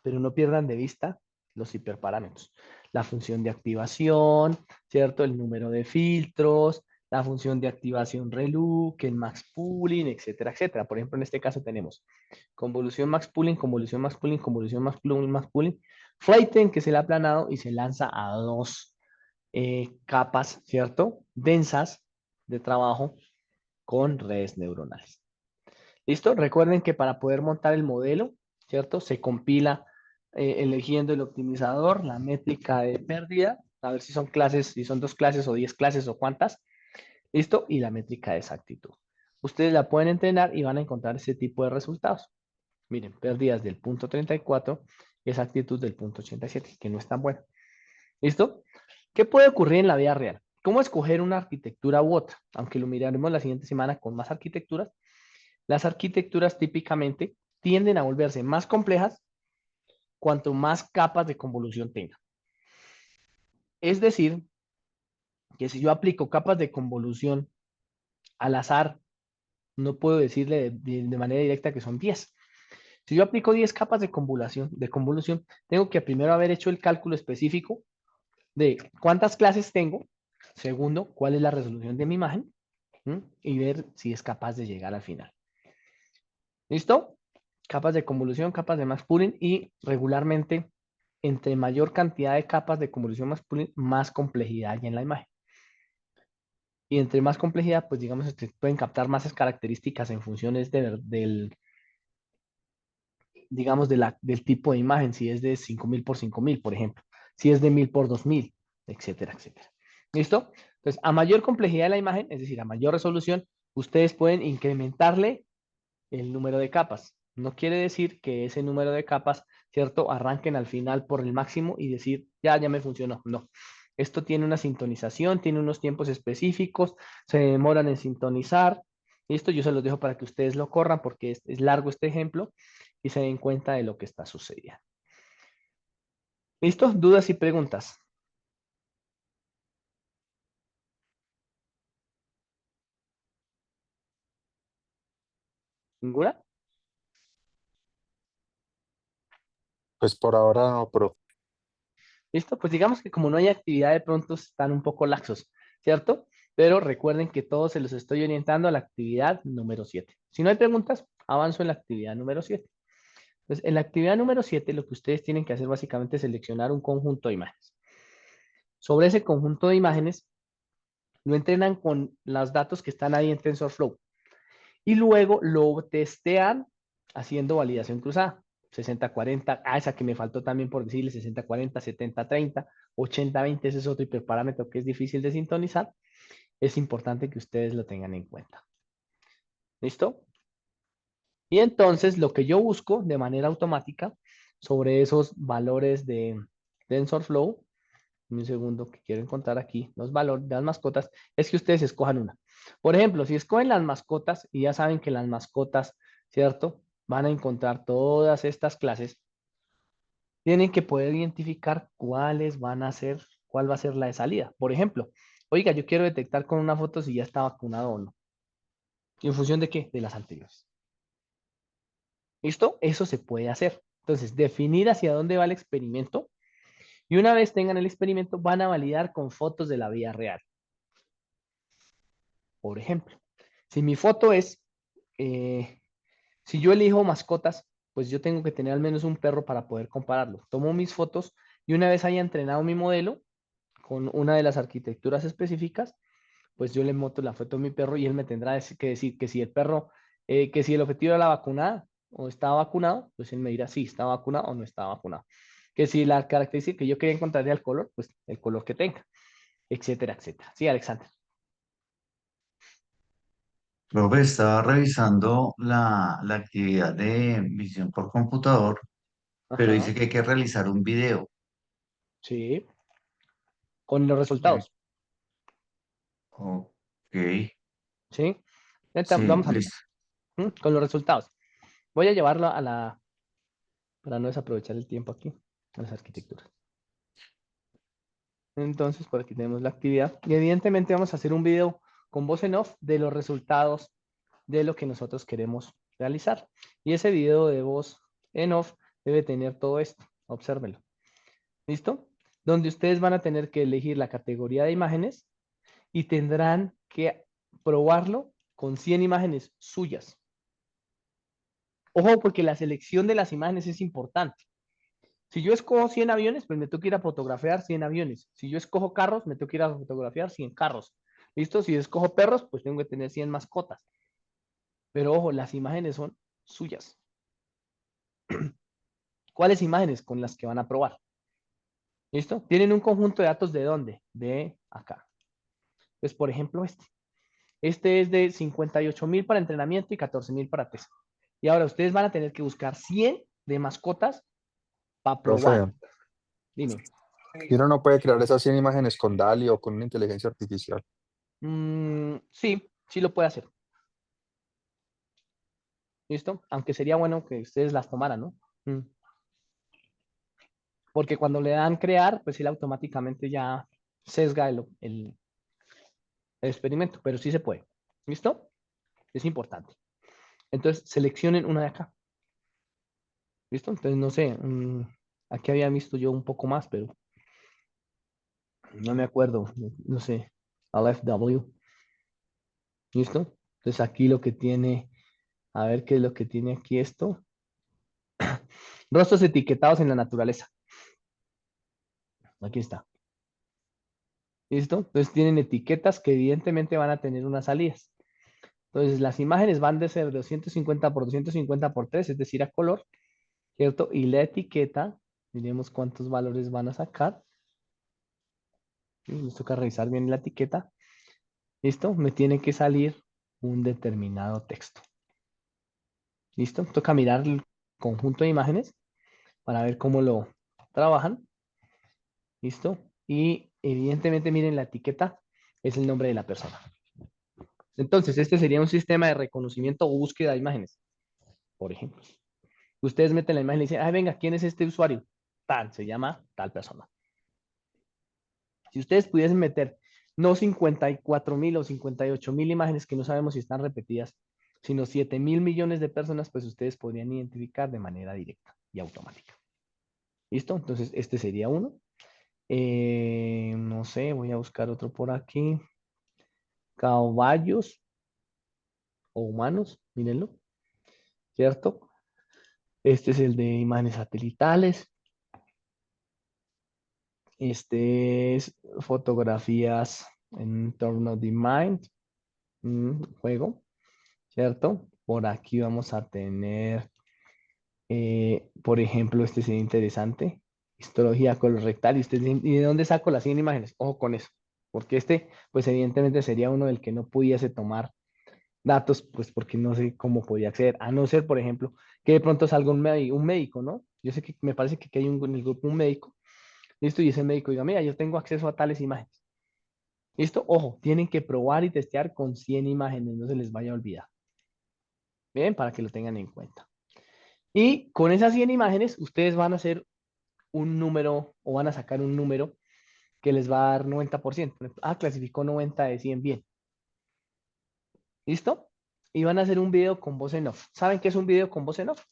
Pero no pierdan de vista los hiperparámetros. La función de activación, ¿cierto? El número de filtros, la función de activación relook, el max pooling, etcétera, etcétera. Por ejemplo, en este caso tenemos convolución max pooling, convolución max pooling, convolución max pooling, max pooling, flighten, que es el aplanado y se lanza a 2 capas, ¿cierto?, densas de trabajo con redes neuronales. ¿Listo? Recuerden que para poder montar el modelo, ¿cierto?, se compila eligiendo el optimizador, la métrica de pérdida, a ver si son clases, si son 2 clases o 10 clases o cuántas, ¿listo? Y la métrica de exactitud. Ustedes la pueden entrenar y van a encontrar ese tipo de resultados. Miren, pérdidas del punto 34 y exactitud del punto 87, que no es tan buena. ¿Listo? ¿Qué puede ocurrir en la vida real? ¿Cómo escoger una arquitectura u otra? Aunque lo miraremos la siguiente semana con más arquitecturas. Las arquitecturas típicamente tienden a volverse más complejas cuanto más capas de convolución tenga. Es decir, que si yo aplico capas de convolución al azar, no puedo decirle de manera directa que son 10. Si yo aplico 10 capas de convolución, tengo que primero haber hecho el cálculo específico de cuántas clases tengo, segundo, cuál es la resolución de mi imagen, y ver si es capaz de llegar al final. ¿Listo? Capas de convolución, capas de max pooling y regularmente entre mayor cantidad de capas de convolución max pooling, más complejidad hay en la imagen. Y entre más complejidad, pues digamos, pueden captar más características en funciones digamos, del tipo de imagen, si es de 5000 por 5000, por ejemplo, si es de 1000 por 2000, etcétera, etcétera. ¿Listo? Entonces, a mayor complejidad de la imagen, es decir, a mayor resolución, ustedes pueden incrementarle el número de capas. No quiere decir que ese número de capas, ¿cierto?, arranquen al final por el máximo y decir, ya me funcionó. No. Esto tiene una sintonización, tiene unos tiempos específicos, se demoran en sintonizar. Listo, yo se los dejo para que ustedes lo corran porque es largo este ejemplo y se den cuenta de lo que está sucediendo. ¿Listo? ¿Dudas y preguntas? ¿Ninguna? Pues por ahora no, pero ¿Listo? Pues digamos que como no hay actividad, de pronto están un poco laxos, ¿cierto? Pero recuerden que todos se los estoy orientando a la actividad número 7. Si no hay preguntas, avanzo en la actividad número 7. Entonces, en la actividad número 7, lo que ustedes tienen que hacer básicamente es seleccionar un conjunto de imágenes. Sobre ese conjunto de imágenes, lo entrenan con los datos que están ahí en TensorFlow. Y luego lo testean haciendo validación cruzada. 60-40, esa que me faltó también por decirle, 60-40, 70-30, 80-20, ese es otro hiperparámetro que es difícil de sintonizar. Es importante que ustedes lo tengan en cuenta. ¿Listo? Y entonces lo que yo busco de manera automática sobre esos valores de TensorFlow, un segundo que quiero encontrar aquí, los valores de las mascotas, es que ustedes escojan una. Por ejemplo, si escogen las mascotas y ya saben que las mascotas, ¿cierto? Van a encontrar todas estas clases, tienen que poder identificar cuáles van a ser, cuál va a ser la de salida. Por ejemplo, oiga, yo quiero detectar con una foto si ya está vacunado o no. ¿Y en función de qué? De las anteriores. ¿Listo? Eso se puede hacer. Entonces, definir hacia dónde va el experimento y una vez tengan el experimento, van a validar con fotos de la vida real. Por ejemplo, si mi foto es, si yo elijo mascotas, pues yo tengo que tener al menos un perro para poder compararlo. Tomo mis fotos y una vez haya entrenado mi modelo con una de las arquitecturas específicas, pues yo le monto la foto de mi perro y él me tendrá que decir que si el perro, que si el objetivo era la vacunada o estaba vacunado, pues él me dirá si está vacunado o no está vacunado. Que si la característica que yo quería encontrar era el color, pues el color que tenga, etcétera, etcétera. Sí, Alexander. Profe, estaba revisando la actividad de visión por computador, pero Ajá, dice que hay que realizar un video. sí, con los Eh, resultados, Ok, ¿sí? sí, Vamos a mirar, listo. con los resultados. Voy a llevarlo a la, para no desaprovechar el tiempo aquí, a las arquitecturas. Entonces, por aquí tenemos la actividad. Y evidentemente vamos a hacer un video con voz en off de los resultados de lo que nosotros queremos realizar. Y ese video de voz en off debe tener todo esto. Obsérvenlo. ¿Listo? Donde ustedes van a tener que elegir la categoría de imágenes y tendrán que probarlo con 100 imágenes suyas. Ojo, porque la selección de las imágenes es importante. Si yo escojo 100 aviones, pues me tengo que ir a fotografiar 100 aviones. Si yo escojo carros, me tengo que ir a fotografiar 100 carros. ¿Listo? Si escojo perros, pues tengo que tener 100 mascotas. Pero ojo, las imágenes son suyas. ¿Cuáles imágenes? Con las que van a probar. ¿Listo? Tienen un conjunto de datos de dónde? De acá. Pues, por ejemplo, este. Este es de 58.000 para entrenamiento y 14.000 para test. Y ahora ustedes van a tener que buscar 100 de mascotas para probar. Profe, Dime. ¿y uno no puede crear esas 100 imágenes con DALI o con una inteligencia artificial? Sí, sí lo puede hacer. ¿Listo? Aunque sería bueno que ustedes las tomaran, ¿no? Mm. Porque cuando le dan crear, pues él automáticamente ya sesga el experimento, pero sí se puede. ¿Listo? Es importante. Entonces, seleccionen una de acá. ¿Listo? Entonces, no sé, aquí había visto yo un poco más, pero no me acuerdo. No sé, LFW. ¿Listo? Entonces, aquí lo que tiene, a ver qué es lo que tiene aquí esto. Rostros etiquetados en la naturaleza. Aquí está. ¿Listo? Entonces tienen etiquetas que evidentemente van a tener unas salidas. Entonces las imágenes van de ser 250 por 250 por 3, es decir, a color, ¿cierto? Y la etiqueta, miremos cuántos valores van a sacar. ¿Sí? Nos toca revisar bien la etiqueta. ¿Listo? Me tiene que salir un determinado texto. ¿Listo? Toca mirar el conjunto de imágenes para ver cómo lo trabajan. ¿Listo? Y evidentemente miren la etiqueta, es el nombre de la persona. Entonces, este sería un sistema de reconocimiento o búsqueda de imágenes, por ejemplo. Ustedes meten la imagen y dicen, ay, venga, ¿quién es este usuario? Tal, se llama tal persona. Si ustedes pudiesen meter no 54.000 o 58.000 imágenes que no sabemos si están repetidas, sino 7.000 millones de personas, pues ustedes podrían identificar de manera directa y automática. ¿Listo? Entonces, este sería uno. No sé, voy a buscar otro por aquí. Caballos o humanos, mírenlo, ¿cierto? Este es el de imágenes satelitales. Este es fotografías en torno de Mind, juego, ¿cierto? Por aquí vamos a tener, por ejemplo, este sería interesante, histología colorectal. ¿Y de dónde saco las 100 imágenes? Ojo con eso, porque este, pues evidentemente sería uno del que no pudiese tomar datos, pues porque no sé cómo podría acceder, a no ser, por ejemplo, que de pronto salga un médico, ¿no? Yo sé que me parece que aquí hay en el grupo un médico, listo, y ese médico diga, mira, yo tengo acceso a tales imágenes. ¿Listo? Ojo, tienen que probar y testear con 100 imágenes, no se les vaya a olvidar. Bien, para que lo tengan en cuenta. Y con esas 100 imágenes, ustedes van a hacer un número o van a sacar un número que les va a dar 90%. Por ejemplo, clasificó 90 de 100 bien. ¿Listo? Y van a hacer un video con voz en off. ¿Saben qué es un video con voz en off?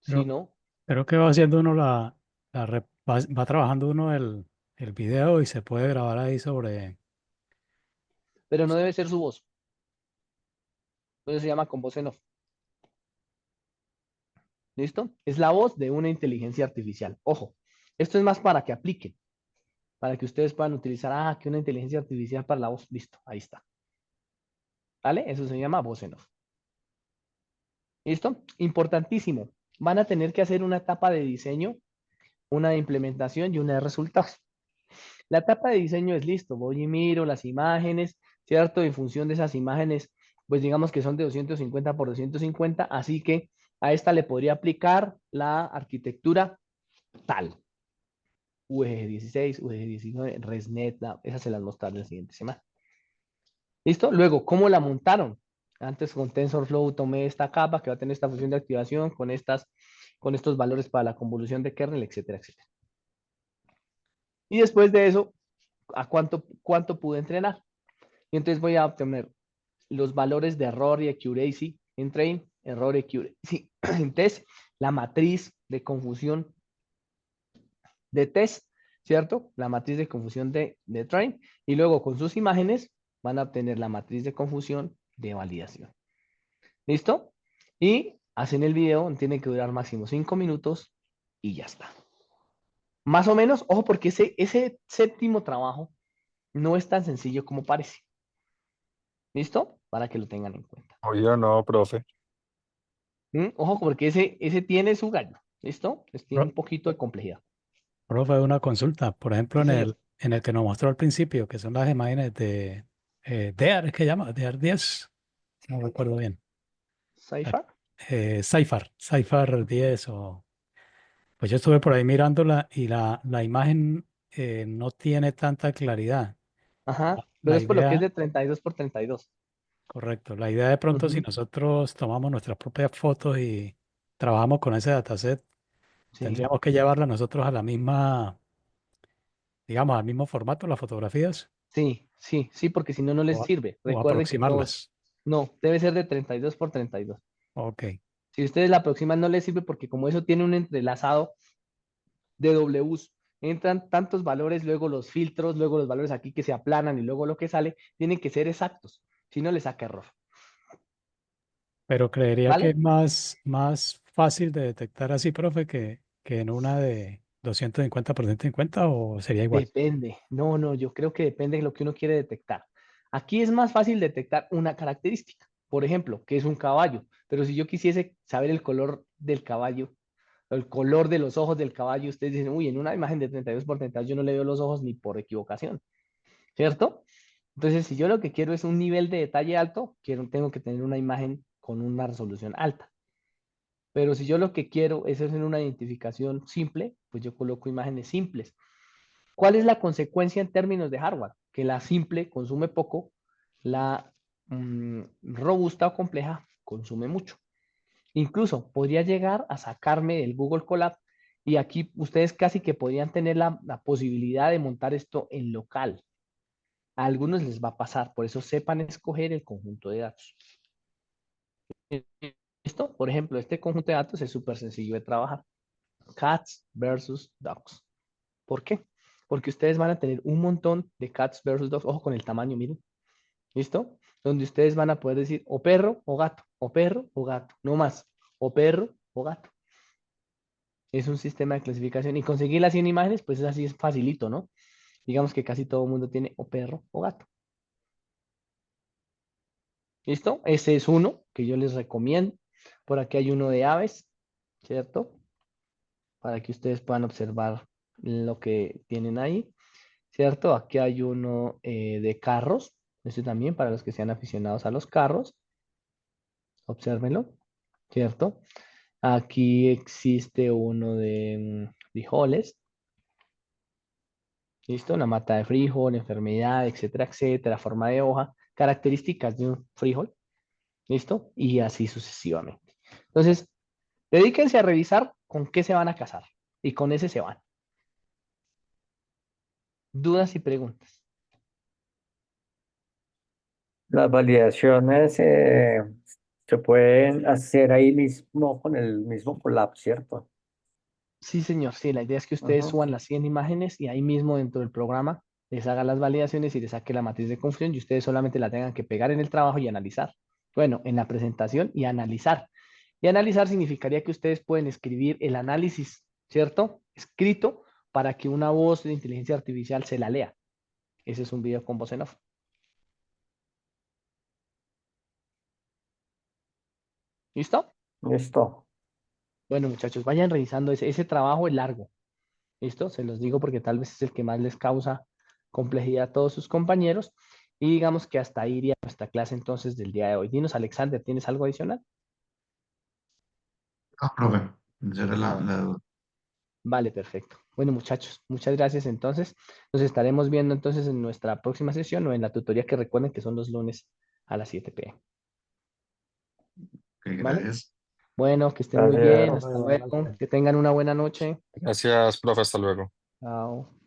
Si Creo, no, creo que va haciendo uno va trabajando uno el video y se puede grabar ahí sobre. pero no debe ser su voz. Entonces se llama con voz en off. ¿Listo? Es la voz de una inteligencia artificial. Ojo, esto es más para que apliquen, para que ustedes puedan utilizar, que una inteligencia artificial para la voz. Listo, ahí está. ¿Vale? Eso se llama voz en off. ¿Listo? Importantísimo. Van a tener que hacer una etapa de diseño, una de implementación y una de resultados. La etapa de diseño es listo, voy y miro las imágenes, ¿cierto? En función de esas imágenes, pues digamos que son de 250 por 250, así que a esta le podría aplicar la arquitectura tal. UG16, UG19, ResNet, esas se las mostraré la siguiente semana. ¿Listo? Luego, ¿cómo la montaron? Antes con TensorFlow tomé esta capa que va a tener esta función de activación con estos valores para la convolución de kernel, etcétera, etcétera. Y después de eso, ¿a cuánto pude entrenar? Y entonces voy a obtener los valores de error y accuracy en train, error y accuracy en test, la matriz de confusión de test, ¿cierto? La matriz de confusión de train, y luego con sus imágenes van a obtener la matriz de confusión de validación. ¿Listo? Y hacen el video, tiene que durar máximo 5 minutos y ya está. Más o menos, ojo, porque ese séptimo trabajo no es tan sencillo como parece. ¿Listo? Para que lo tengan en cuenta. Oye, no, profe. Ojo, porque ese tiene su gallo. ¿Listo? Tiene un Pro- poquito de complejidad. Profe, una consulta. Por ejemplo, Sí, señor. en el que nos mostró al principio, que son las imágenes de DEAR, es que llama, DEAR 10, no recuerdo bien. Cypher. Cypher 10 o. Pues yo estuve por ahí mirándola y la imagen no tiene tanta claridad. Ajá. Pero La es por lo que es idea, de 32 por 32. correcto, la idea de pronto si Ujú. nosotros tomamos nuestras propias fotos y trabajamos con ese dataset, Sí. tendríamos que llevarla nosotros a la misma, digamos, al mismo formato, las fotografías, Sí, sí, sí, porque si no, no les sirve. o Recuerden que todos, aproximarlas. no, debe ser de 32 por 32. Ok, Si ustedes la aproximan, no les sirve porque como eso tiene un entrelazado de Ws, entran tantos valores, luego los filtros, luego los valores aquí que se aplanan y luego lo que sale, tienen que ser exactos. Si no, les saca error. pero creería que es ¿Vale? más fácil de detectar así, profe, que en una de 250 por 150 o sería igual. Depende. No, no, yo creo que depende de lo que uno quiere detectar. Aquí es más fácil detectar una característica. Por ejemplo, que es un caballo. Pero si yo quisiese saber el color del caballo, el color de los ojos del caballo, ustedes dicen, uy, en una imagen de 32 por 32 yo no le veo los ojos ni por equivocación, ¿cierto? Entonces, si yo lo que quiero es un nivel de detalle alto, tengo que tener una imagen con una resolución alta. Pero si yo lo que quiero es hacer una identificación simple, pues yo coloco imágenes simples. ¿Cuál es la consecuencia en términos de hardware? Que la simple consume poco, la robusta o compleja consume mucho. Incluso podría llegar a sacarme del Google Colab y aquí ustedes casi que podrían tener la posibilidad de montar esto en local. A algunos les va a pasar, por eso sepan escoger el conjunto de datos. ¿Listo? Por ejemplo, este conjunto de datos es súper sencillo de trabajar. Cats versus dogs. ¿Por qué? Porque ustedes van a tener un montón de cats versus dogs. Ojo con el tamaño, miren. ¿Listo? Donde ustedes van a poder decir o perro o gato, o perro o gato, no más, o perro o gato. Es un sistema de clasificación y conseguir las 100 imágenes, pues es así, es facilito, ¿no? Digamos que casi todo el mundo tiene o perro o gato. ¿Listo? Ese es uno que yo les recomiendo. Por aquí hay uno de aves, ¿cierto? Para que ustedes puedan observar lo que tienen ahí. ¿cierto? Aquí hay uno de carros, este también para los que sean aficionados a los carros, obsérvenlo, ¿cierto? Aquí existe uno de frijoles, ¿listo? Una mata de frijol, enfermedad, etcétera, etcétera, forma de hoja, características de un frijol, ¿listo? Y así sucesivamente. Entonces, dedíquense a revisar con qué se van a casar y con ese se van. Dudas y preguntas. Las validaciones se pueden hacer ahí mismo con el mismo Colab, ¿cierto? Sí, señor, sí, la idea es que ustedes Ajá. suban las 100 imágenes y ahí mismo dentro del programa les haga las validaciones y les saque la matriz de confusión y ustedes solamente la tengan que pegar en el trabajo y analizar. Bueno, en la presentación y analizar. Y analizar significaría que ustedes pueden escribir el análisis, ¿cierto? Escrito para que una voz de inteligencia artificial se la lea. Ese es un video con voz en off. ¿Listo? Listo. Bueno, muchachos, vayan revisando ese trabajo es largo. ¿Listo? Se los digo porque tal vez es el que más les causa complejidad a todos sus compañeros. Y digamos que hasta ahí iría nuestra clase entonces del día de hoy. Dinos, Alexander, ¿tienes algo adicional? Ah, profe, esa era Ah, bueno. la duda. Vale, perfecto. Bueno, muchachos, muchas gracias entonces. Nos estaremos viendo entonces en nuestra próxima sesión o en la tutoría que recuerden que son los lunes a las 7 p.m. Ok, ¿Vale? gracias. Bueno, que estén muy Gracias. bien. Profe, Hasta buenas luego. noches. Que tengan una buena noche. Gracias, profe, hasta luego. Chao.